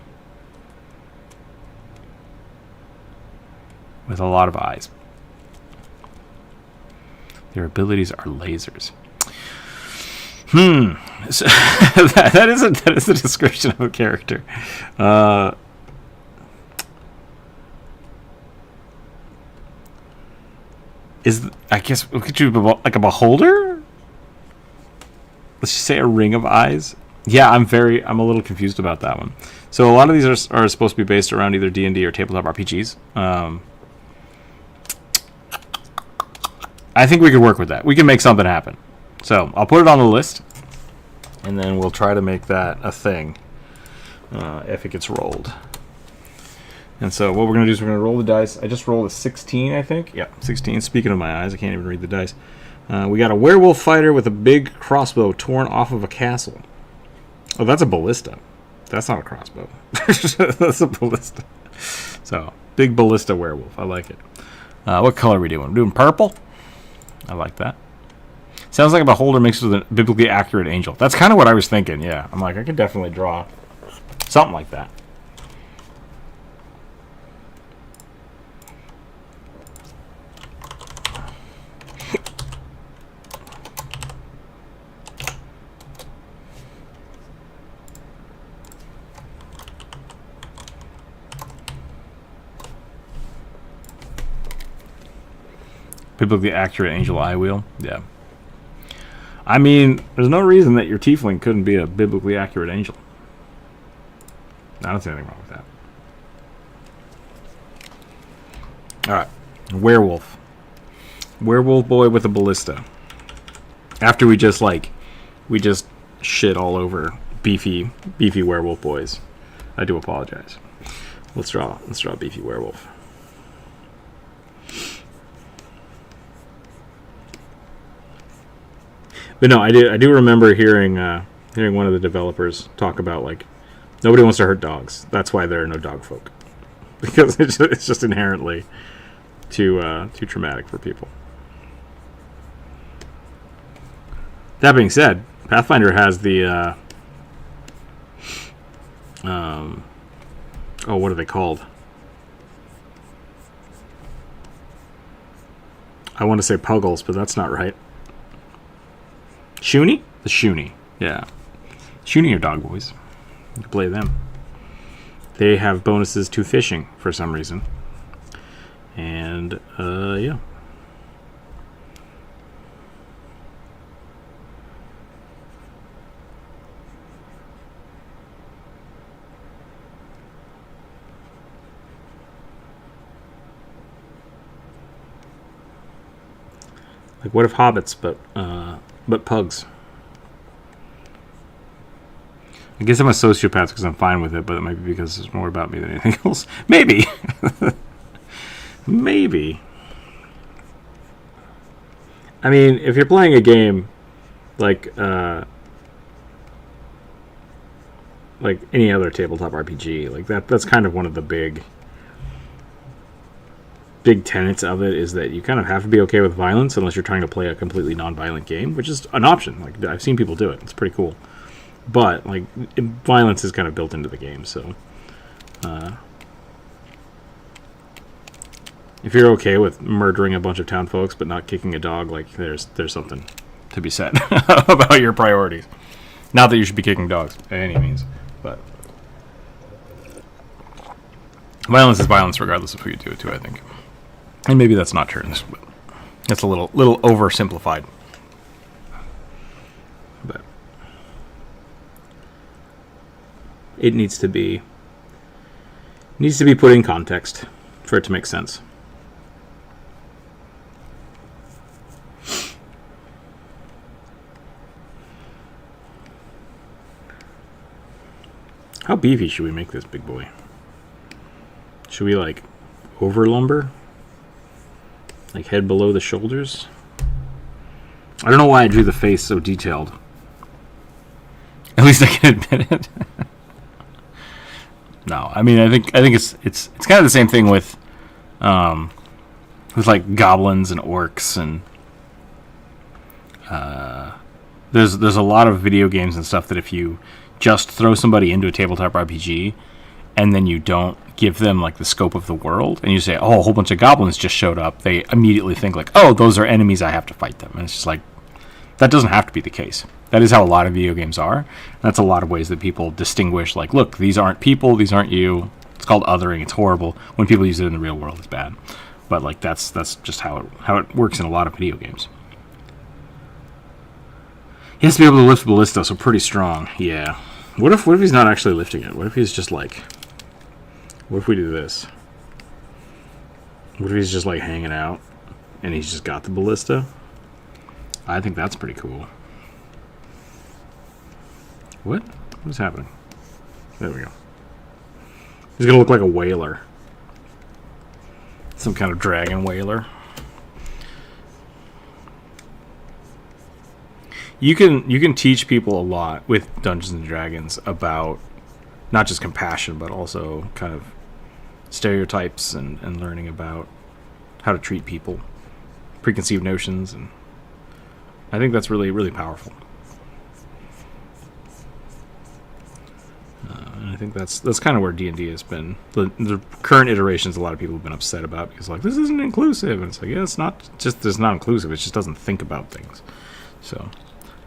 with a lot of eyes. Their abilities are lasers. So that is a description of a character. I guess could you like a beholder? Let's just say a ring of eyes. Yeah, I'm a little confused about that one. So a lot of these are supposed to be based around either D&D or tabletop RPGs. I think we could work with that. We can make something happen. So I'll put it on the list, and then we'll try to make that a thing if it gets rolled. And so what we're going to do is we're going to roll the dice. I just rolled a 16, I think. Yeah, 16. Speaking of my eyes, I can't even read the dice. We got a werewolf fighter with a big crossbow torn off of a castle. Oh, that's a ballista. That's not a crossbow. That's a ballista. So, big ballista werewolf. I like it. What color are we doing? We're doing purple? I like that. Sounds like a beholder mixed with a biblically accurate angel. That's kind of what I was thinking, yeah. I'm like, I could definitely draw something like that. Biblically accurate angel eye wheel. Yeah. I mean, there's no reason that your tiefling couldn't be a biblically accurate angel. I don't see anything wrong with that. Alright. Werewolf. Werewolf boy with a ballista. After we just shit all over beefy werewolf boys. I do apologize. Let's draw a beefy werewolf. But no, I do remember hearing one of the developers talk about, like, nobody wants to hurt dogs. That's why there are no dog folk. Because it's just inherently too traumatic for people. That being said, Pathfinder has the what are they called? I want to say puggles, but that's not right. Shoonie? The Shoonie. Yeah. Shoonie are dog boys. You can play them. They have bonuses to fishing for some reason. And, yeah. Like, what if hobbits, but pugs? I guess I'm a sociopath because I'm fine with it, but it might be because it's more about me than anything else. Maybe. Maybe. I mean, if you're playing a game like any other tabletop RPG, like that's kind of one of the big tenets of it, is that you kind of have to be okay with violence unless you're trying to play a completely non-violent game, which is an option. Like, I've seen people do it. It's pretty cool. But, like, violence is kind of built into the game, so if you're okay with murdering a bunch of town folks but not kicking a dog, like, there's something to be said about your priorities. Not that you should be kicking dogs by any means, but violence is violence regardless of who you do it to, I think. And maybe that's not true. That's a little oversimplified. But it needs to be put in context for it to make sense. How beefy should we make this big boy? Should we, like, over lumber? Like, head below the shoulders? I don't know why I drew the face so detailed. At least I can admit it. No, I mean, I think it's kind of the same thing with like goblins and orcs, and there's a lot of video games and stuff that if you just throw somebody into a tabletop RPG and then you don't give them, like, the scope of the world, and you say, oh, a whole bunch of goblins just showed up, they immediately think, like, oh, those are enemies, I have to fight them. And it's just like, that doesn't have to be the case. That is how a lot of video games are. And that's a lot of ways that people distinguish, like, look, these aren't people, these aren't you. It's called othering. It's horrible. When people use it in the real world, it's bad. But, like, that's just how it works in a lot of video games. He has to be able to lift the ballista, so pretty strong. Yeah. What if he's not actually lifting it? What if he's just, like... What if we do this? What if he's just, like, hanging out and he's just got the ballista? I think that's pretty cool. What? What's happening? There we go. He's gonna look like a whaler. Some kind of dragon whaler. You can teach people a lot with Dungeons and Dragons about not just compassion, but also kind of stereotypes and learning about how to treat people, preconceived notions, and I think that's really, really powerful. And I think that's kind of where D&D has been. The current iterations, a lot of people have been upset about, because, like, this isn't inclusive, and it's like, yeah, it's not inclusive. It just doesn't think about things. So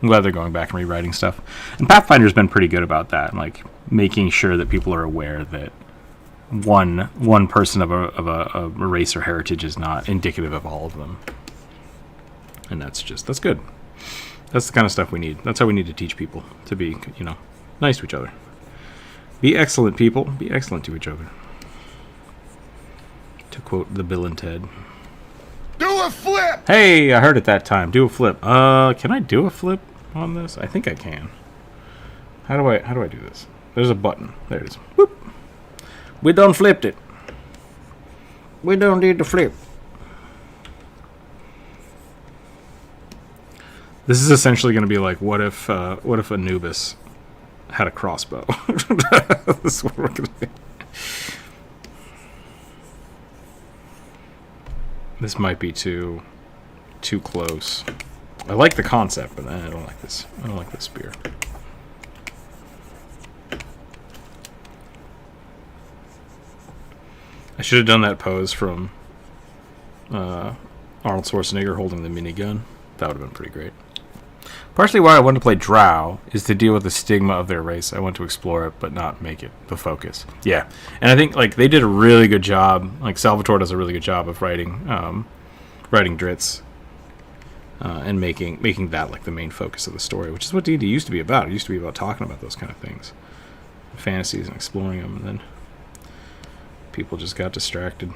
I'm glad they're going back and rewriting stuff. And Pathfinder's been pretty good about that, like making sure that people are aware that one person of a race or heritage is not indicative of all of them. And that's good. That's the kind of stuff we need. That's how we need to teach people to be, nice to each other. Be excellent, people. Be excellent to each other. To quote the Bill and Ted. Do a flip! Hey, I heard it that time. Do a flip. Can I do a flip on this? I think I can. How do I do this? There's a button. There it is. Whoop. We done flipped it. We don't need to flip. This is essentially going to be like, what if Anubis had a crossbow? This is what we're going to do. This might be too close. I like the concept, but I don't like this. I don't like this spear. I should have done that pose from Arnold Schwarzenegger holding the minigun. That would have been pretty great. Partially why I wanted to play Drow is to deal with the stigma of their race. I want to explore it, but not make it the focus. Yeah, and I think like they did a really good job. Like Salvatore does a really good job of writing Dritz and making that like the main focus of the story, which is what D&D used to be about. It used to be about talking about those kind of things, fantasies, and exploring them. And then people just got distracted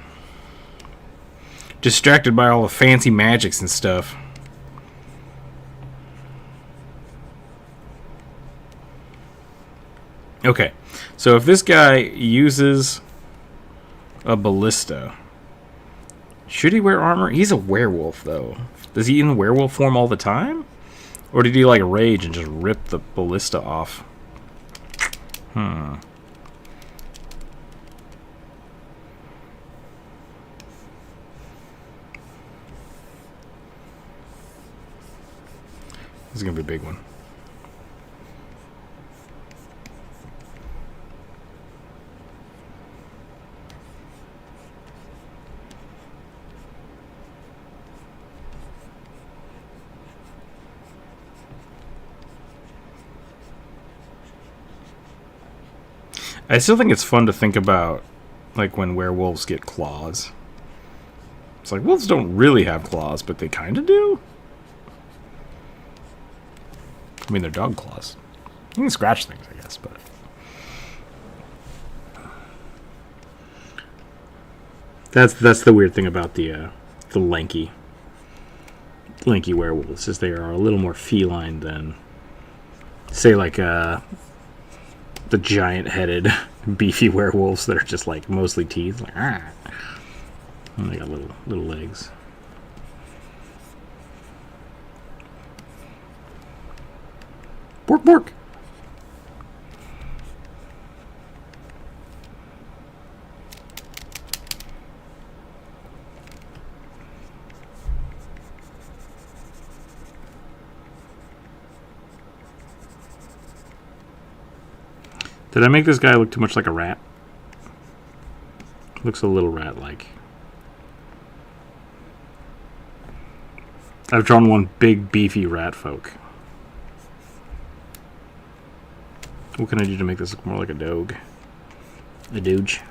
by all the fancy magics and stuff. Okay, so if this guy uses a ballista, should he wear armor? He's a werewolf, though. Does he in werewolf form all the time? Or did he, like, rage and just rip the ballista off? This is going to be a big one. I still think it's fun to think about, like, when werewolves get claws. It's like, wolves don't really have claws, but they kind of do. I mean, they're dog claws. You can scratch things, I guess, but... That's the weird thing about the lanky werewolves, is they are a little more feline than, say, like, the giant-headed, beefy werewolves that are just, like, mostly teeth. Like, ah. And they got little legs. Bork, bork! Did I make this guy look too much like a rat? Looks a little rat-like. I've drawn one big, beefy rat folk. What can I do to make this look more like a doge? A doge?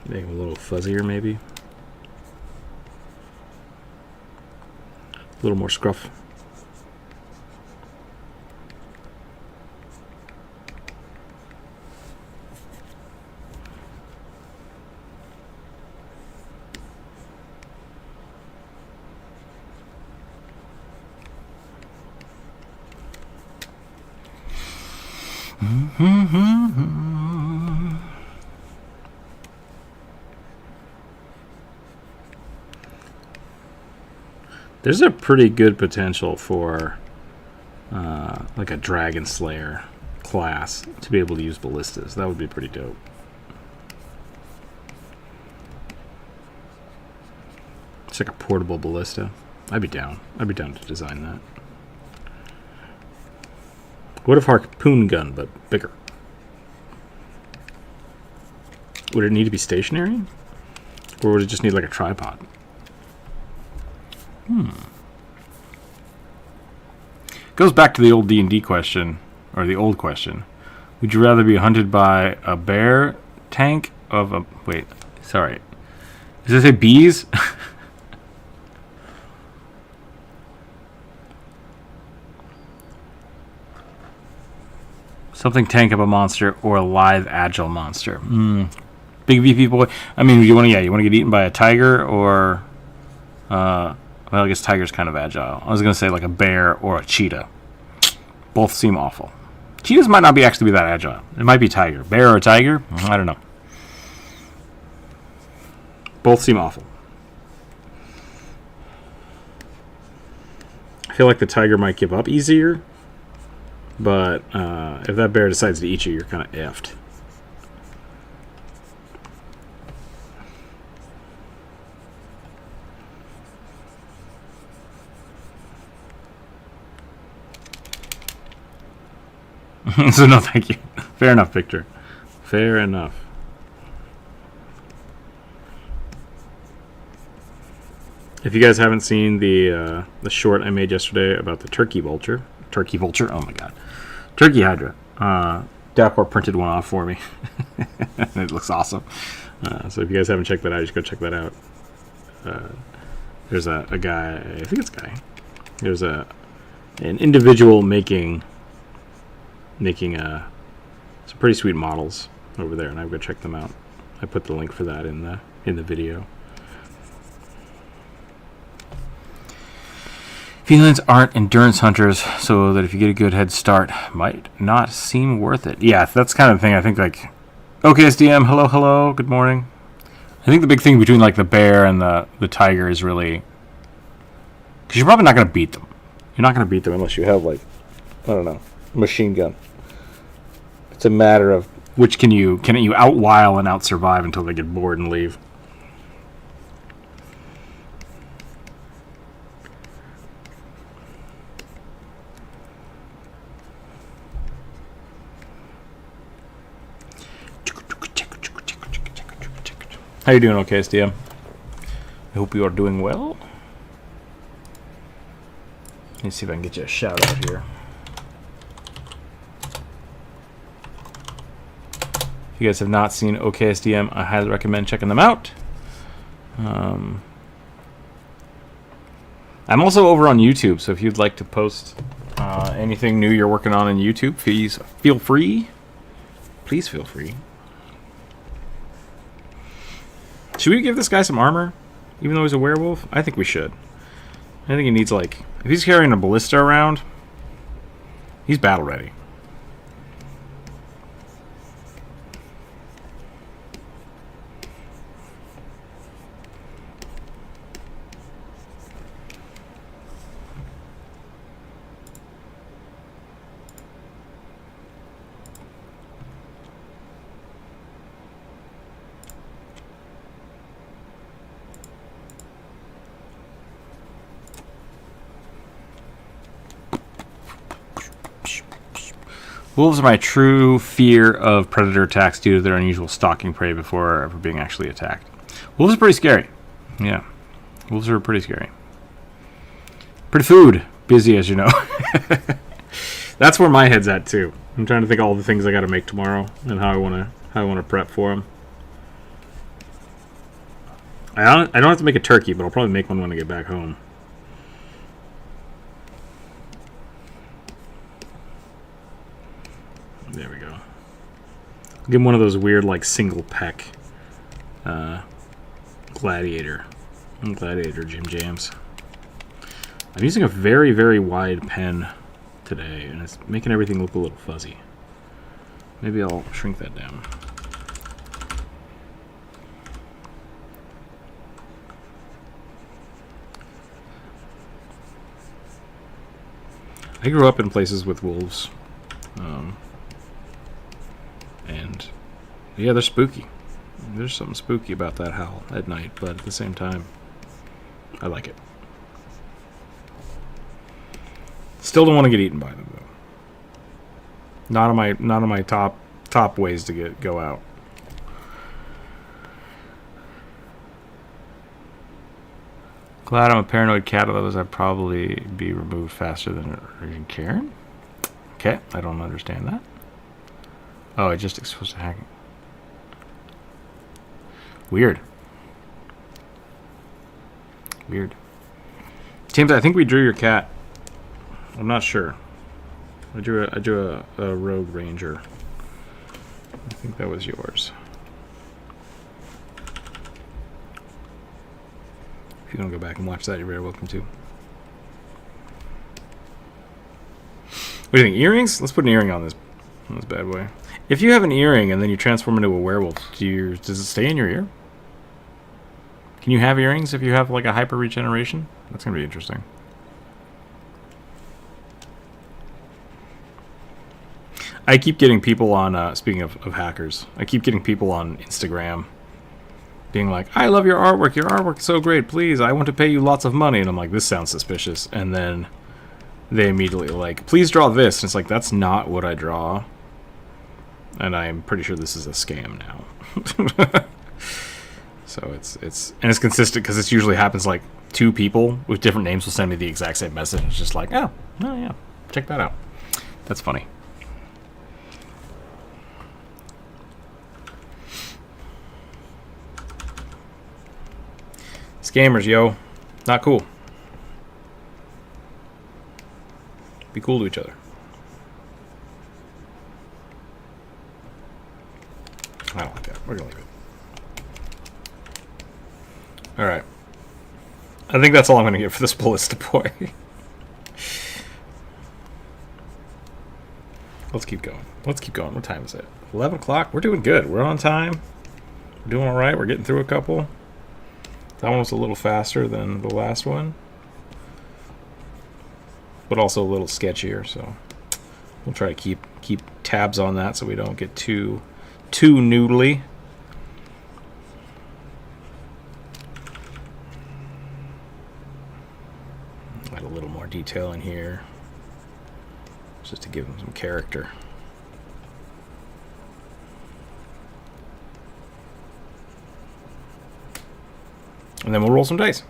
Make him a little fuzzier, maybe. A little more scruff. There's a pretty good potential for like a Dragon Slayer class to be able to use ballistas. That would be pretty dope. It's like a portable ballista. I'd be down. I'd be down to design that. What if harpoon gun, but bigger? Would it need to be stationary? Or would it just need like a tripod? Goes back to the old D&D question, or the old question. Would you rather be hunted by a bear tank of a... Wait, sorry. Does it say bees? Something tank of a monster or a live agile monster. Big VP boy. I mean, you want to get eaten by a tiger or... well, I guess tiger's kind of agile. I was going to say like a bear or a cheetah. Both seem awful. Cheetahs might not actually be that agile. It might be tiger. Bear or tiger? I don't know. Both seem awful. I feel like the tiger might give up easier. But if that bear decides to eat you, you're kind of effed. So no, thank you. Fair enough, Victor. Fair enough. If you guys haven't seen the short I made yesterday about the turkey vulture, oh my god, turkey hydra, Dapper printed one off for me. It looks awesome. So if you guys haven't checked that out, just go check that out. There's a guy, I think it's a guy. There's an individual making some pretty sweet models over there, and I've got to check them out. I put the link for that in the video. Felines aren't endurance hunters, so that if you get a good head start, might not seem worth it. Yeah, that's kind of the thing. I think like, okay, SDM, hello, good morning. I think the big thing between like the bear and the tiger is really, because you're probably not going to beat them. You're not going to beat them unless you have like, I don't know, machine gun. It's a matter of which can you outwile and outsurvive until they get bored and leave. How you doing, okay, SDM? I hope you are doing well. Let's see if I can get you a shout out here. If you guys have not seen OKSDM, I highly recommend checking them out. I'm also over on YouTube, so if you'd like to post anything new you're working on YouTube, please feel free. Please feel free. Should we give this guy some armor, even though he's a werewolf? I think we should. I think he needs, like, if he's carrying a ballista around, he's battle ready. Wolves are my true fear of predator attacks due to their unusual stalking prey before ever being actually attacked. Wolves are pretty scary. Yeah. Wolves are pretty scary. Pretty food busy, as you know. That's where my head's at too. I'm trying to think of all the things I got to make tomorrow and how I want to prep for them. I don't have to make a turkey, but I'll probably make one when I get back home. There we go. Give him one of those weird, like, single peck gladiator Jim Jams. I'm using a very, very wide pen today, and it's making everything look a little fuzzy. Maybe I'll shrink that down. I grew up in places with wolves. And yeah, they're spooky. There's something spooky about that howl at night, but at the same time, I like it. Still don't want to get eaten by them though. Not on my top ways to go out. Glad I'm a paranoid cat, otherwise I'd probably be removed faster than Urgent Karen. Okay, I don't understand that. Oh, I just exposed to hacking. Weird. Weird. James, I think we drew your cat. I'm not sure. I drew a rogue ranger. I think that was yours. If you want to go back and watch that, you're very welcome to. What do you think? Earrings? Let's put an earring on this bad boy. If you have an earring and then you transform into a werewolf, does it stay in your ear? Can you have earrings if you have like a hyper regeneration? That's gonna be interesting. I keep getting people on, speaking of hackers, I keep getting people on Instagram being like, I love your artwork is so great, please, I want to pay you lots of money. And I'm like, this sounds suspicious. And then they immediately like, please draw this. And it's like, that's not what I draw. And I'm pretty sure this is a scam now. So it's consistent because it usually happens like 2 people with different names will send me the exact same message. It's just like, oh yeah, check that out. That's funny. Scammers, yo. Not cool. Be cool to each other. I don't like that. We're going to leave it. Alright. I think that's all I'm going to get for this ballista boy. Let's keep going. Let's keep going. What time is it? 11 o'clock? We're doing good. We're on time. We're doing alright. We're getting through a couple. That one was a little faster than the last one, but also a little sketchier, so we'll try to keep tabs on that so we don't get too noodly. Add a little more detail in here just to give them some character. And then we'll roll some dice.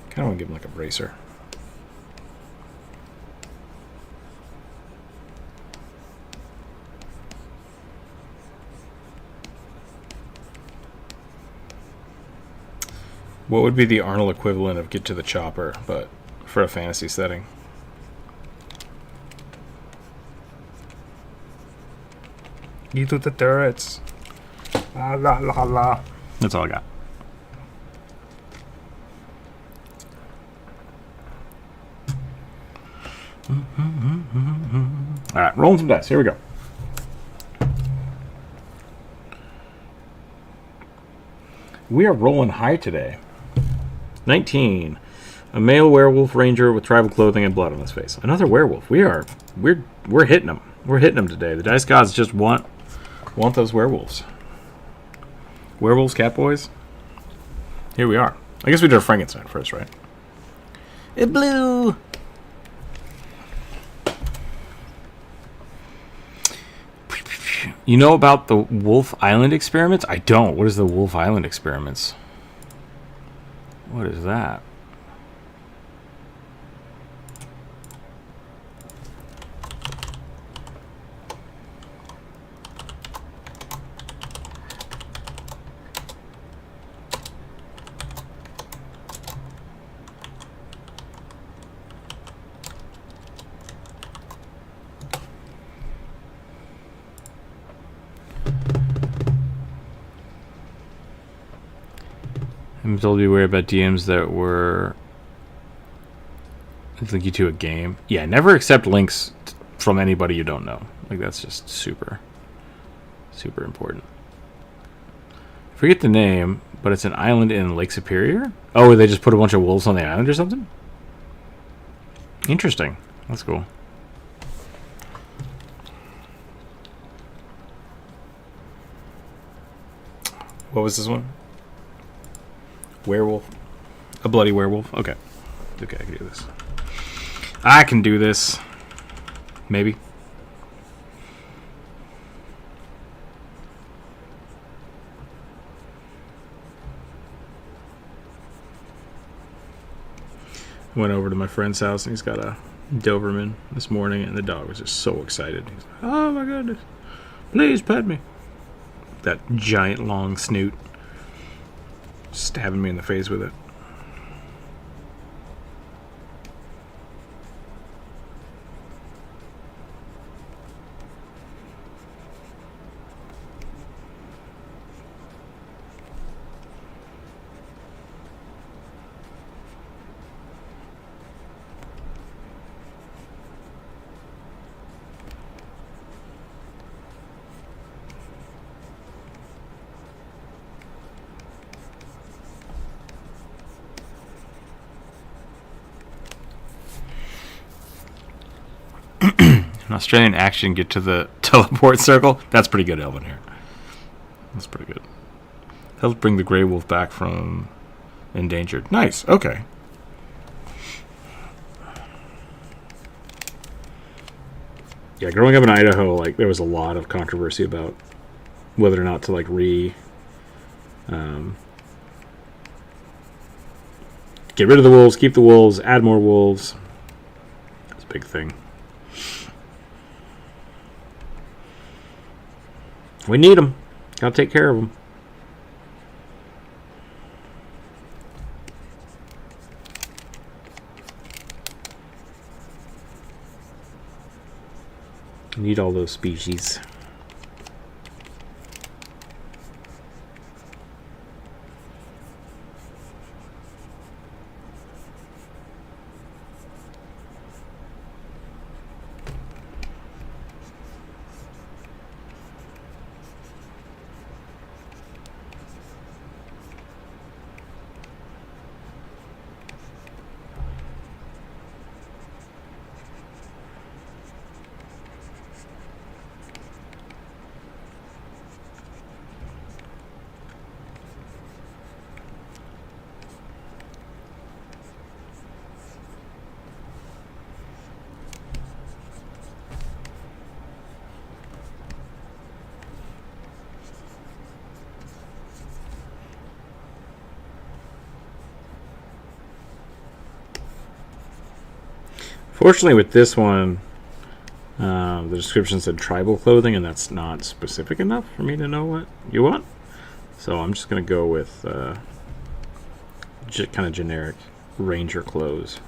Kind of want to give him like a bracer. What would be the Arnold equivalent of Get to the Chopper, but for a fantasy setting? Get to the turrets. La la la la. That's all I got. Alright, rolling some dice. Here we go. We are rolling high today. 19. A male werewolf ranger with tribal clothing and blood on his face. Another werewolf. We're hitting them. We're hitting them today. The dice gods just want those werewolves. Werewolves, cat boys. Here we are. I guess we did a Frankenstein first, right? It blew. You know about the Wolf Island experiments? I don't. What is the Wolf Island experiments? What is that? I'm told to be aware about DMs that were link you to a game. Yeah, never accept links from anybody you don't know. Like, that's just super important. Forget the name, but it's an island in Lake Superior. Oh, they just put a bunch of wolves on the island or something? Interesting. That's cool. What was this one? Werewolf. A bloody werewolf. Okay. Okay, I can do this. I can do this. Maybe. Went over to my friend's house and he's got a Doberman this morning, and the dog was just so excited. He's like, "Oh my goodness, please pet me." That giant long snoot stabbing me in the face with it. An Australian action get to the teleport circle. That's pretty good, Elvin, here. That's pretty good. Help bring the gray wolf back from endangered. Nice. Okay. Yeah, growing up in Idaho, like, there was a lot of controversy about whether or not to, like, get rid of the wolves, keep the wolves, add more wolves. That's a big thing. We need them. Gotta take care of them. Need all those species. Fortunately, with this one, the description said tribal clothing, and that's not specific enough for me to know what you want. So I'm just going to go with kind of generic ranger clothes.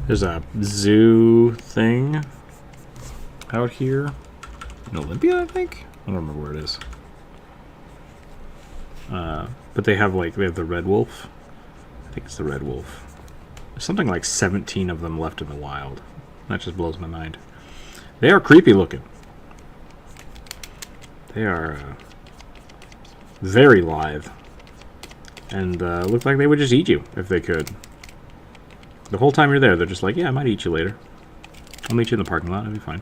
There's a zoo thing out here in Olympia, I think. I don't remember where it is. But they have the red wolf. I think it's the red wolf. There's something like 17 of them left in the wild. That just blows my mind. They are creepy looking. They are very lithe. And look like they would just eat you if they could. The whole time you're there, they're just like, yeah, I might eat you later. I'll meet you in the parking lot. It'll be fine.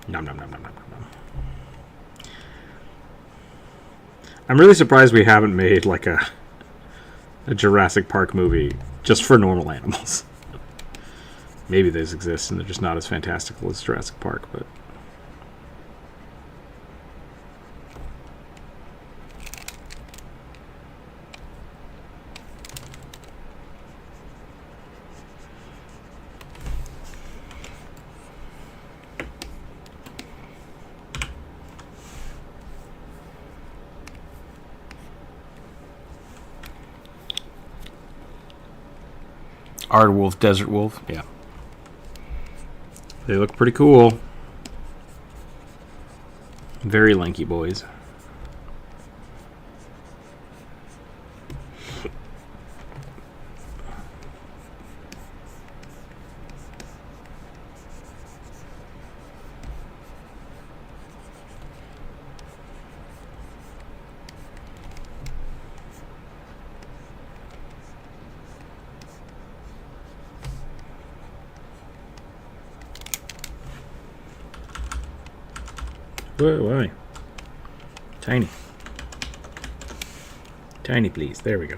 Nom, nom, nom, nom, nom, nom. I'm really surprised we haven't made like a Jurassic Park movie just for normal animals. Maybe these exist and they're just not as fantastical as Jurassic Park, but... Aardwolf, Desert Wolf, yeah. They look pretty cool. Very lanky boys. Why? Tiny. Tiny, please. There we go.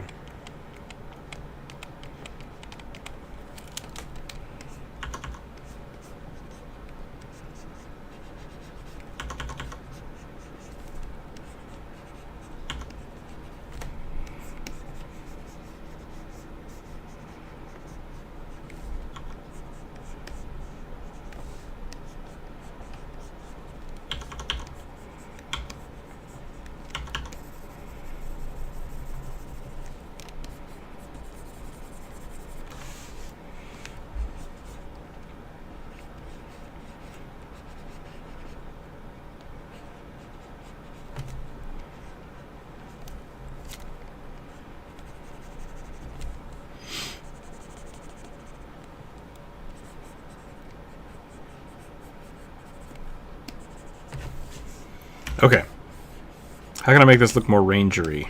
How can I make this look more rangery?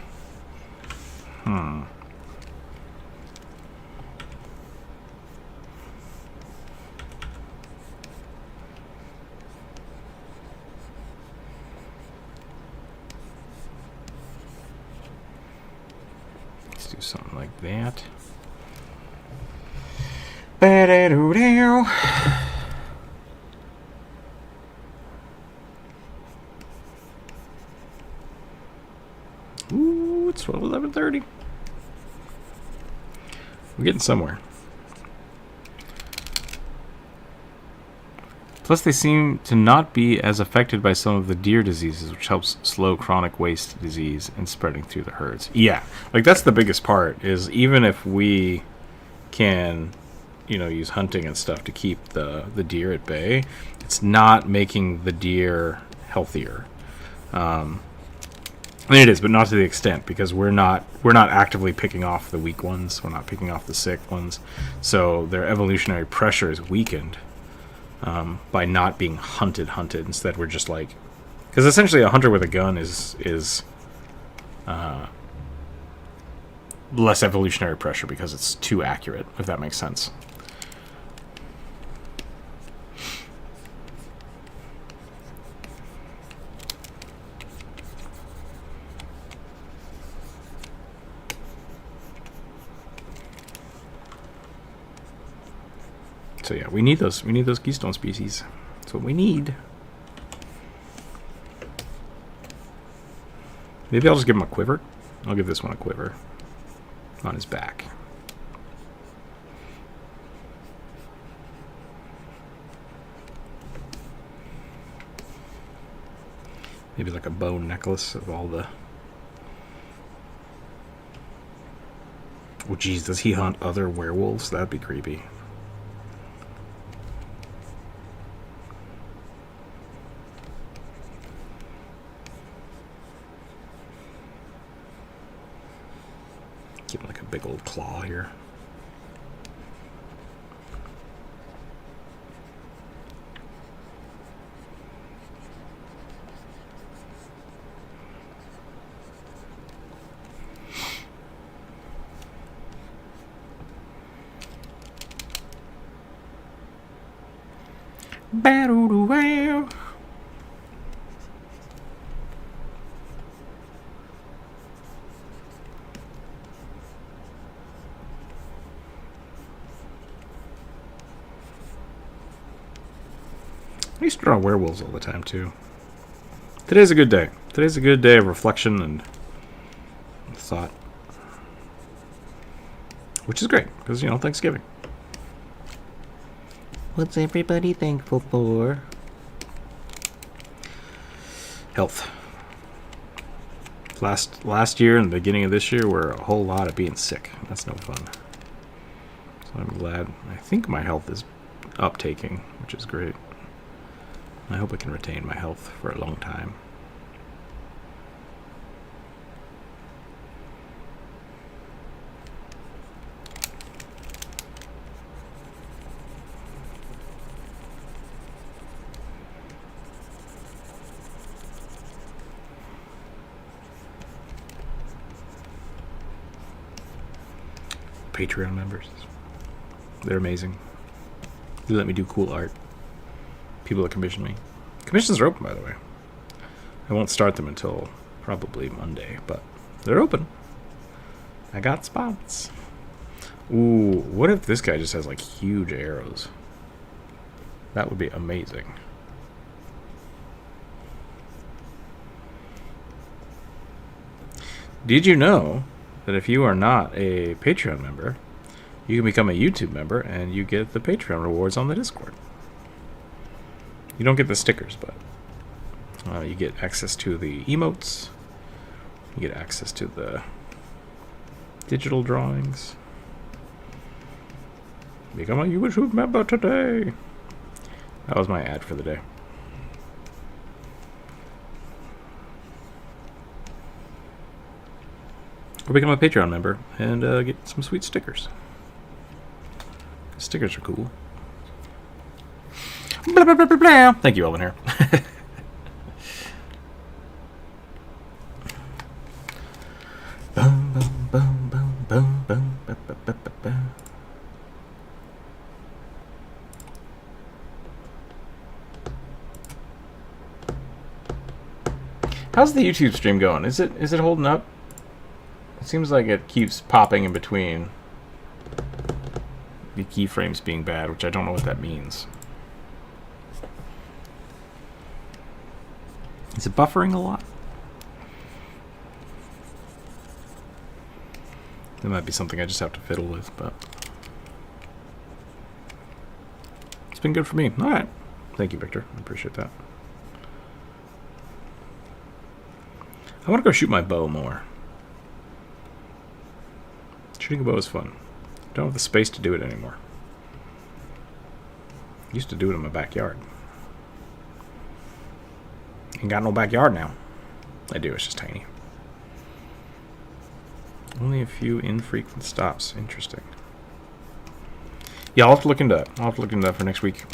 Let's do something like that. Ooh, it's 11:30. We're getting somewhere. Plus, they seem to not be as affected by some of the deer diseases, which helps slow chronic waste disease and spreading through the herds. Yeah, like that's the biggest part, is even if we can, use hunting and stuff to keep the deer at bay, it's not making the deer healthier. I mean, it is, but not to the extent, because we're not actively picking off the weak ones. We're not picking off the sick ones, so their evolutionary pressure is weakened by not being hunted. Instead, we're just like, because essentially a hunter with a gun is less evolutionary pressure because it's too accurate, if that makes sense. So yeah, we need those keystone species. That's what we need. Maybe I'll just give him a quiver. I'll give this one a quiver on his back. Maybe like a bone necklace of all the... Oh geez, does he hunt other werewolves? That'd be creepy. Give him like a big old claw here. Battle. I used to draw werewolves all the time, too. Today's a good day. Today's a good day of reflection and thought. Which is great, because, Thanksgiving. What's everybody thankful for? Health. Last year and the beginning of this year were a whole lot of being sick. That's no fun. So I'm glad. I think my health is uptaking, which is great. I hope I can retain my health for a long time. Patreon members. They're amazing. They let me do cool art. People that commission me. Commissions are open, by the way. I won't start them until probably Monday, but they're open. I got spots. Ooh, what if this guy just has like huge arrows? That would be amazing. Did you know that if you are not a Patreon member, you can become a YouTube member and you get the Patreon rewards on the Discord? You don't get the stickers, but you get access to the emotes. You get access to the digital drawings. Become a YouTube member today. That was my ad for the day. Or become a Patreon member and get some sweet stickers. Stickers are cool. Blah, blah, blah, blah, blah. Thank you, Elvin here. Boom, boom, boom, boom, boom, boom, boom, boom, boom, boom. How's the YouTube stream going? Is it holding up? It seems like it keeps popping in between the keyframes being bad, which I don't know what that means. Is it buffering a lot? That might be something I just have to fiddle with, but it's been good for me. All right. Thank you, Victor. I appreciate that. I want to go shoot my bow more. Shooting a bow is fun. I don't have the space to do it anymore. I used to do it in my backyard. Ain't got no backyard now. I do, it's just tiny. Only a few infrequent stops. Interesting. Yeah, I'll have to look into that. I'll have to look into that for next week.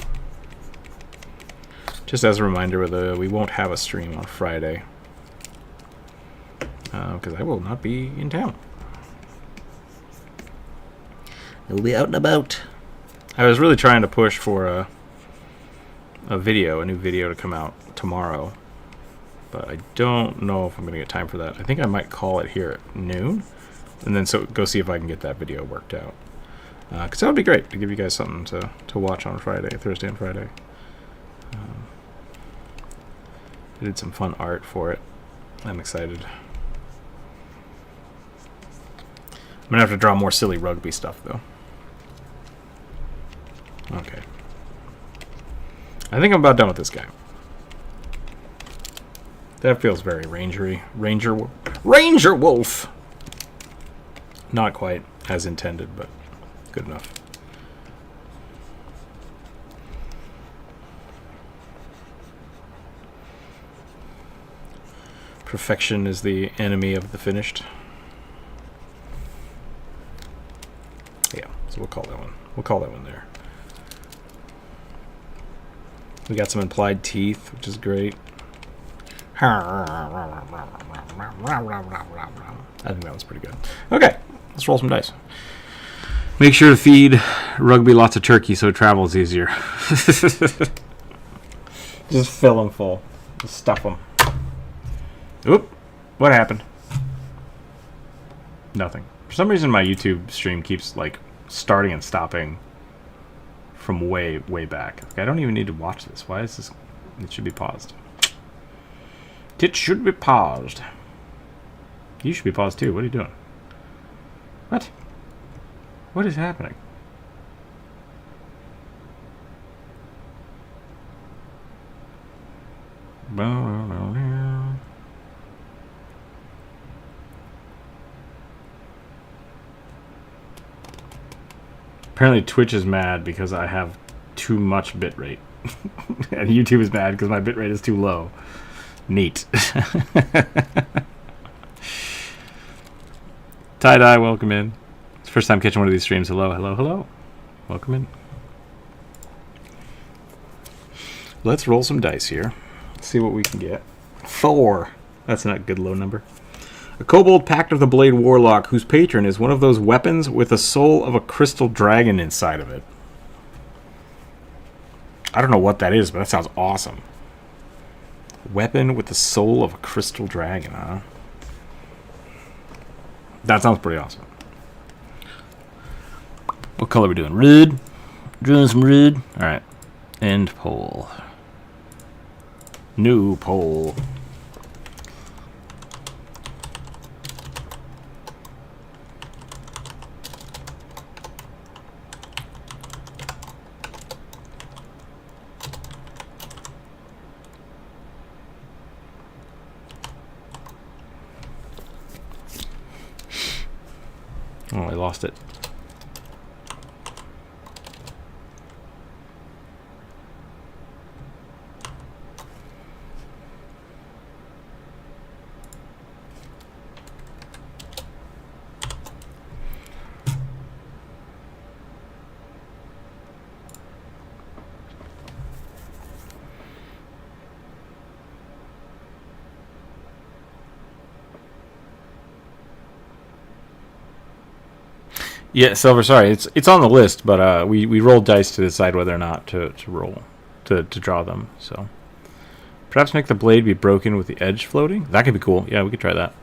Just as a reminder, we won't have a stream on Friday. Because I will not be in town. You'll be out and about. I was really trying to push for a new video to come out tomorrow. But I don't know if I'm going to get time for that. I think I might call it here at noon. And then go see if I can get that video worked out. Because that would be great to give you guys something to watch on Thursday and Friday. I did some fun art for it. I'm excited. I'm going to have to draw more silly rugby stuff, though. Okay. I think I'm about done with this guy. That feels very rangery. Ranger Wolf! Not quite as intended, but good enough. Perfection is the enemy of the finished. Yeah, so we'll call that one. We'll call that one there. We got some implied teeth, which is great. I think that was pretty good. Okay, let's roll some dice. Make sure to feed Rugby lots of turkey so it travels easier. Just fill them full. Just stuff them. Oop! What happened? Nothing. For some reason, my YouTube stream keeps like starting and stopping from way back. Like, I don't even need to watch this. Why is this? It should be paused. It should be paused. You should be paused too. What are you doing? What? What is happening? Apparently Twitch is mad because I have too much bitrate. And YouTube is mad because my bitrate is too low. Neat. Tie-dye, welcome in. It's the first time catching one of these streams. Hello, hello, hello. Welcome in. Let's roll some dice here. See what we can get. 4. That's not a good low number. A kobold pact of the blade warlock whose patron is one of those weapons with the soul of a crystal dragon inside of it. I don't know what that is, but that sounds awesome. Weapon with the soul of a crystal dragon, huh? That sounds pretty awesome. What color are we doing? Red? Doing some red? Alright. End poll. New poll. Oh, I lost it. Yeah, Silver. Sorry, it's on the list, but we rolled dice to decide whether or not to roll to draw them. So perhaps make the blade be broken with the edge floating. That could be cool. Yeah, we could try that.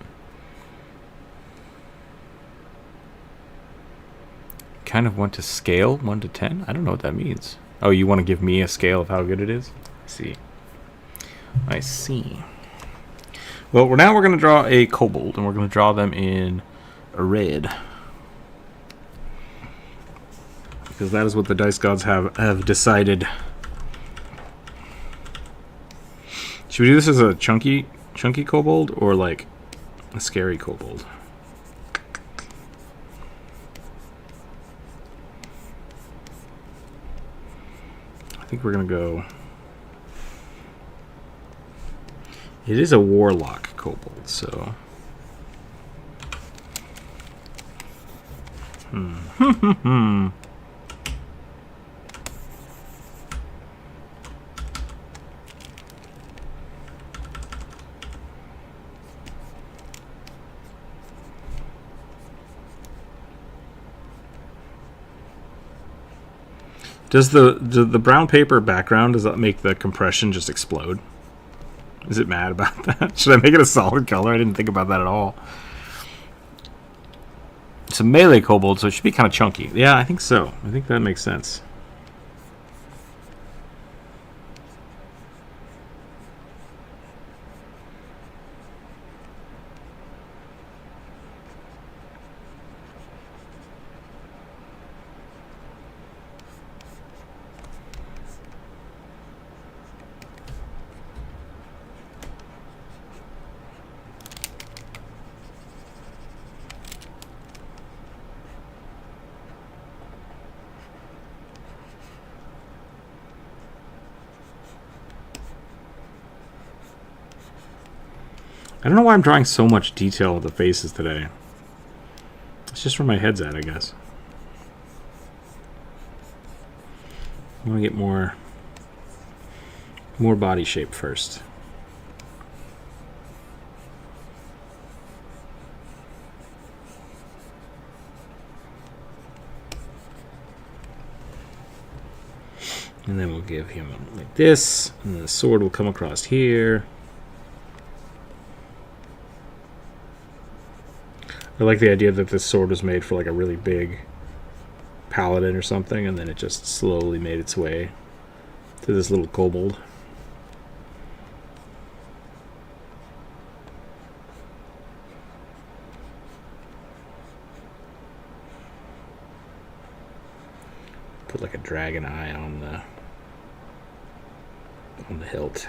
Kind of want to scale 1 to 10. I don't know what that means. Oh, you want to give me a scale of how good it is? I see. I see. Well, now we're going to draw a kobold, and we're going to draw them in a red. Because that is what the Dice Gods have decided. Should we do this as a chunky kobold, or like a scary kobold? I think we're going to go... It is a warlock kobold, so... Does the brown paper background, does that make the compression just explode? Is it mad about that? Should I make it a solid color? I didn't think about that at all. It's a melee kobold, so it should be kind of chunky. Yeah, I think so. I think that makes sense. I don't know why I'm drawing so much detail with the faces today. It's just where my head's at, I guess. I want to get more body shape first. And then we'll give him like this, and then the sword will come across here. I like the idea that this sword was made for like a really big paladin or something, and then it just slowly made its way to this little kobold. Put like a dragon eye on the hilt.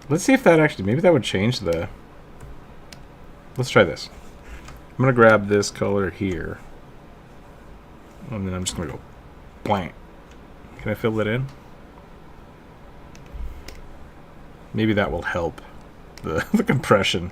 Let's see if that actually, maybe that would change the... Let's try this. I'm going to grab this color here. And then I'm just going to go blank. Can I fill that in? Maybe that will help the compression.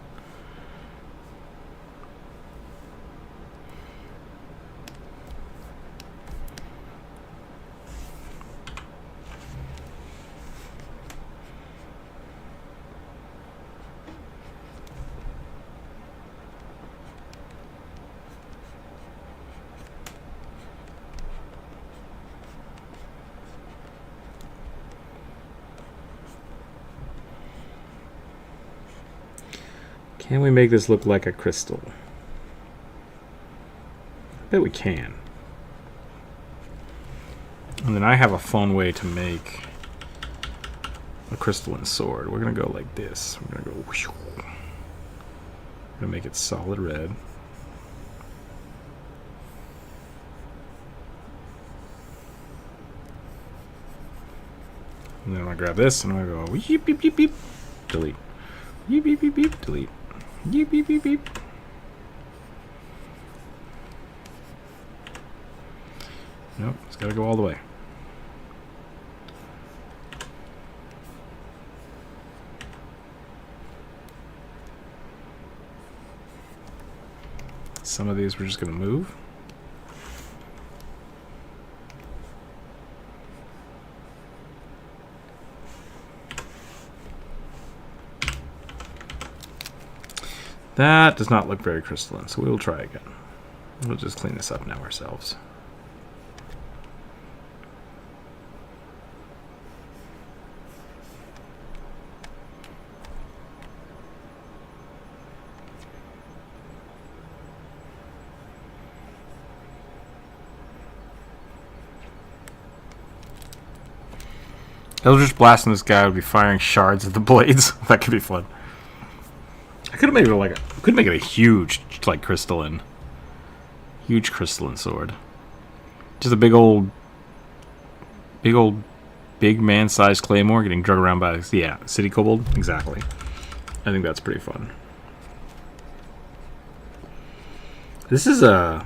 Can we make this look like a crystal? I bet we can. And then I have a fun way to make a crystalline sword. We're going to go like this. We're going to go... We're going to make it solid red. And then I'm going to grab this and I'm going to go... Beep, beep, beep, beep. Delete. Beep, beep, beep, beep. Delete. Beep, beep, beep, beep. Nope, it's got to go all the way. Some of these we're just going to move. That does not look very crystalline, so we will try again. We'll just clean this up now ourselves. Eldritch Blast on this guy would be firing shards at the blades. That could be fun. I could have made it a huge, like, huge crystalline sword. Just a big man-sized claymore getting drug around by, yeah, city kobold. Exactly. I think that's pretty fun. This is a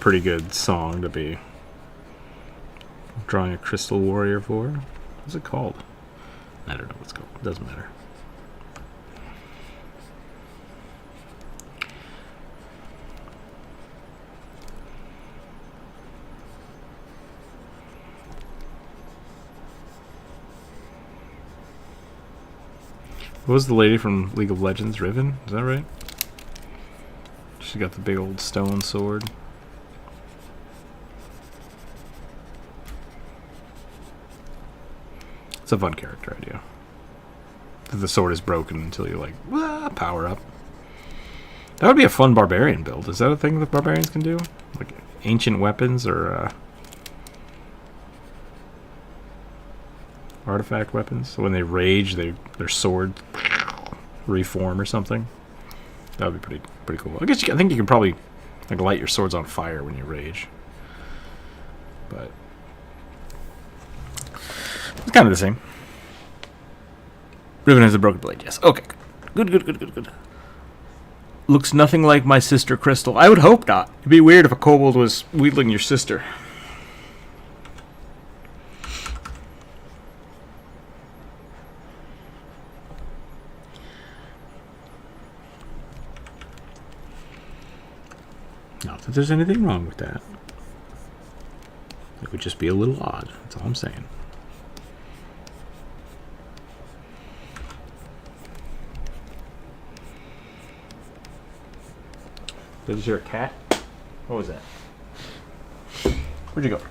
pretty good song to be drawing a crystal warrior for. What's it called? I don't know what's called. It doesn't matter. What was the lady from League of Legends? Riven? Is that right? She got the big old stone sword. It's a fun character idea. The sword is broken until you, like, power up. That would be a fun barbarian build. Is that a thing that barbarians can do? Like ancient weapons or artifact weapons? So when they rage, their sword reform or something. That would be pretty cool. I think you can probably, like, light your swords on fire when you rage. But it's kind of the same. Riven has a broken blade, yes. Okay. Good. Looks nothing like my sister Crystal. I would hope not. It'd be weird if a kobold was wheedling your sister. Not that there's anything wrong with that. It would just be a little odd. That's all I'm saying. Did you hear a cat? What was that? Where'd you go?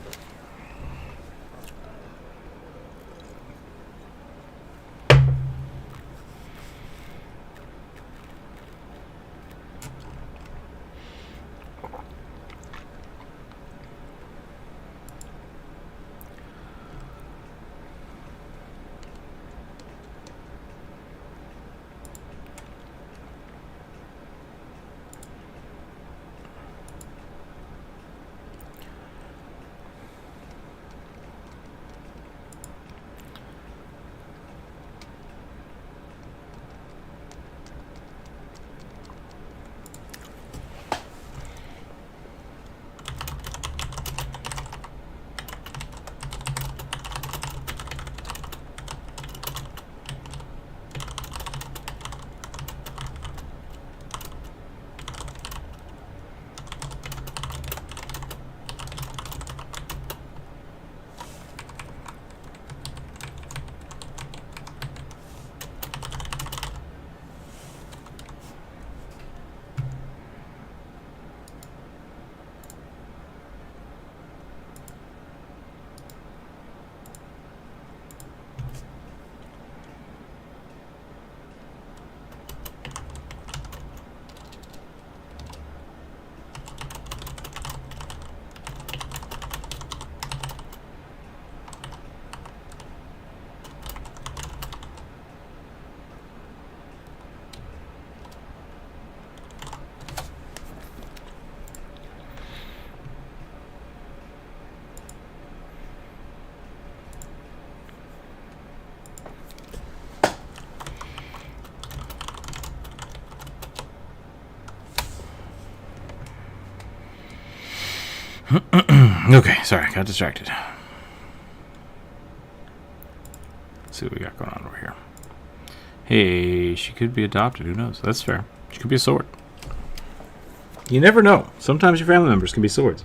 Okay, sorry, got distracted. Let's see what we got going on over here. Hey, she could be adopted. Who knows? That's fair. She could be a sword. You never know. Sometimes your family members can be swords.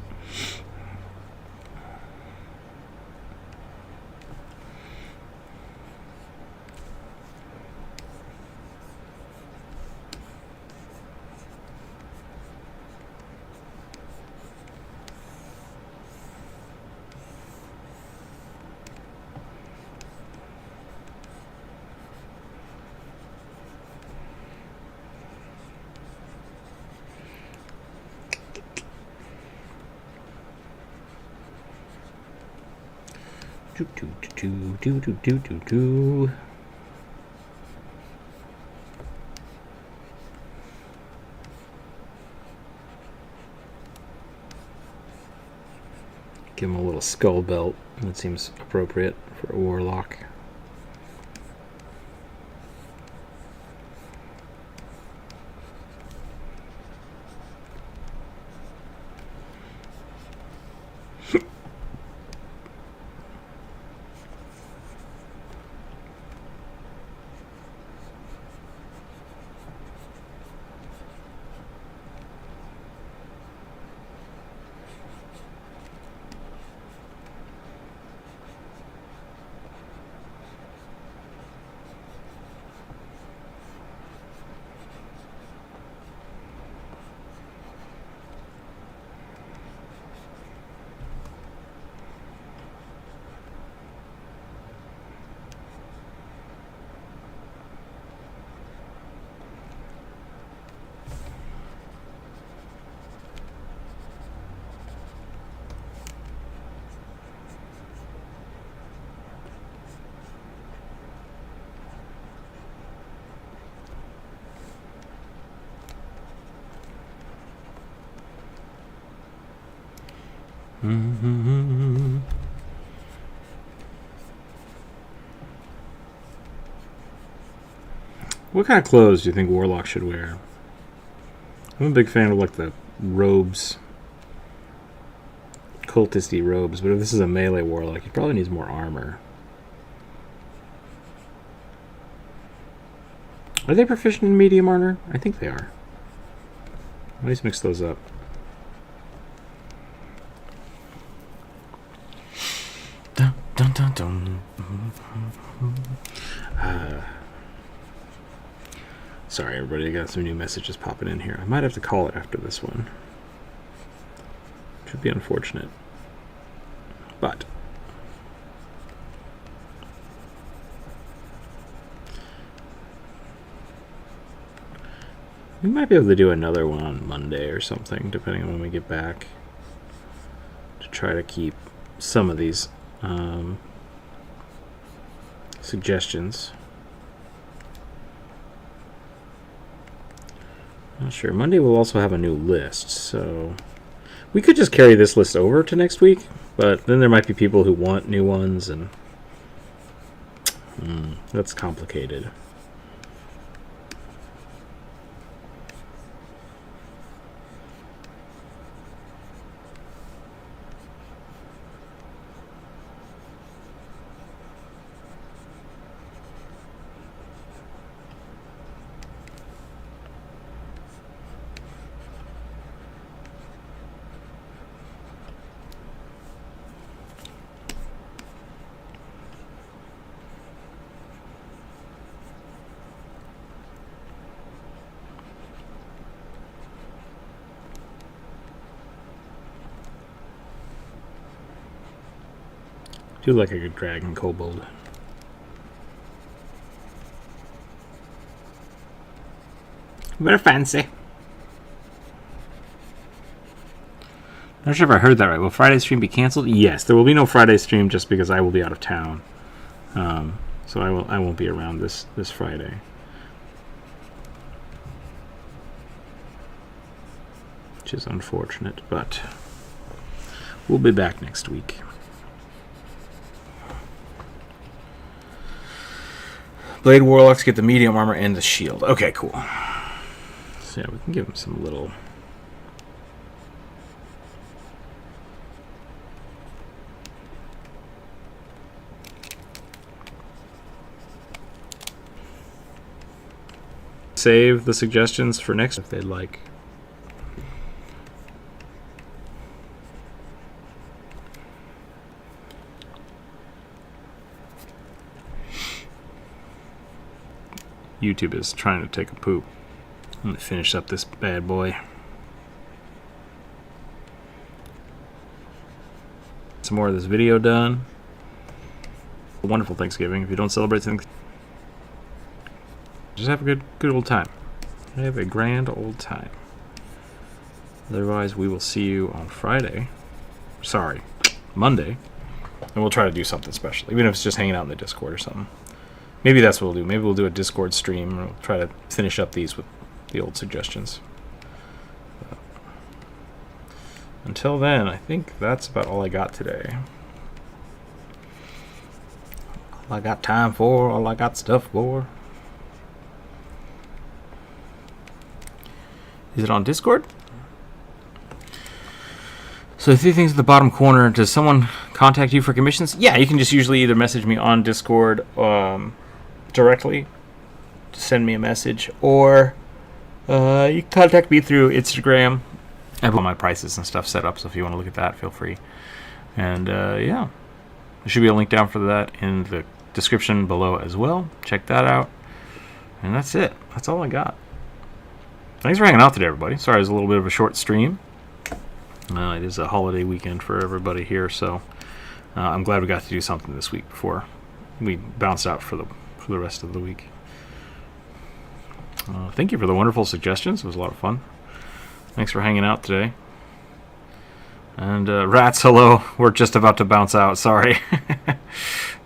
Give him a little skull belt. That seems appropriate for a warlock. What kind of clothes do you think Warlock should wear? I'm a big fan of like the robes, cultisty robes, but if this is a melee Warlock, he probably needs more armor. Are they proficient in medium armor? I think they are. Let's mix those up. Dun, dun, dun, dun. Sorry, everybody. I got some new messages popping in here. I might have to call it after this one. Should be unfortunate. But we might be able to do another one on Monday or something, depending on when we get back, to try to keep some of these suggestions. Not sure. Monday we'll also have a new list, so we could just carry this list over to next week, but then there might be people who want new ones, and that's complicated. I do like a good dragon kobold. Very fancy. Not sure if I heard that right. Will Friday's stream be canceled? Yes, there will be no Friday stream just because I will be out of town. So I won't be around this Friday. Which is unfortunate, but we'll be back next week. Blade Warlocks get the medium armor and the shield. Okay, cool. So yeah, we can give him some little... Save the suggestions for next if they'd like. YouTube is trying to take a poop. I'm gonna finish up this bad boy. Some more of this video done. A wonderful Thanksgiving. If you don't celebrate Thanksgiving, just have a good old time. Have a grand old time. Otherwise, we will see you on Friday. Sorry, Monday And we'll try to do something special, even if it's just hanging out in the Discord or something. Maybe that's what we'll do. Maybe we'll do a Discord stream, and we'll try to finish up these with the old suggestions. Until then, I think that's about all I got today. All I got time for, all I got stuff for. Is it on Discord? So the three things at the bottom corner, does someone contact you for commissions? Yeah, you can just usually either message me on Discord directly, send me a message, or you can contact me through Instagram. I have all my prices and stuff set up, so if you want to look at that, feel free. And yeah, there should be a link down for that in the description below as well. Check that out. And that's it. That's all I got. Thanks for hanging out today, everybody. Sorry it was a little bit of a short stream. It is a holiday weekend for everybody here, so I'm glad we got to do something this week before we bounced out for the rest of the week. Thank you for the wonderful suggestions. It was a lot of fun. Thanks for hanging out today. And rats, hello. We're just about to bounce out. Sorry.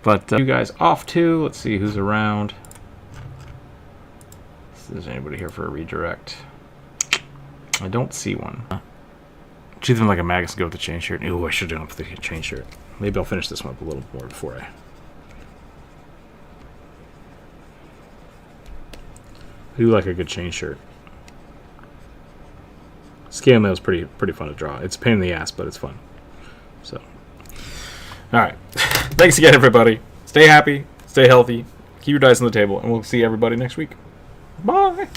But you guys off too. Let's see who's around. If there's anybody here for a redirect. I don't see one. She's even like a Magus to go with the chain shirt. Ooh, I should have done with the chain shirt. Maybe I'll finish this one up a little more before I do like a good chain shirt. Scale mail is pretty fun to draw. It's a pain in the ass, but it's fun. So, all right. Thanks again, everybody. Stay happy, stay healthy, keep your dice on the table, and we'll see everybody next week. Bye.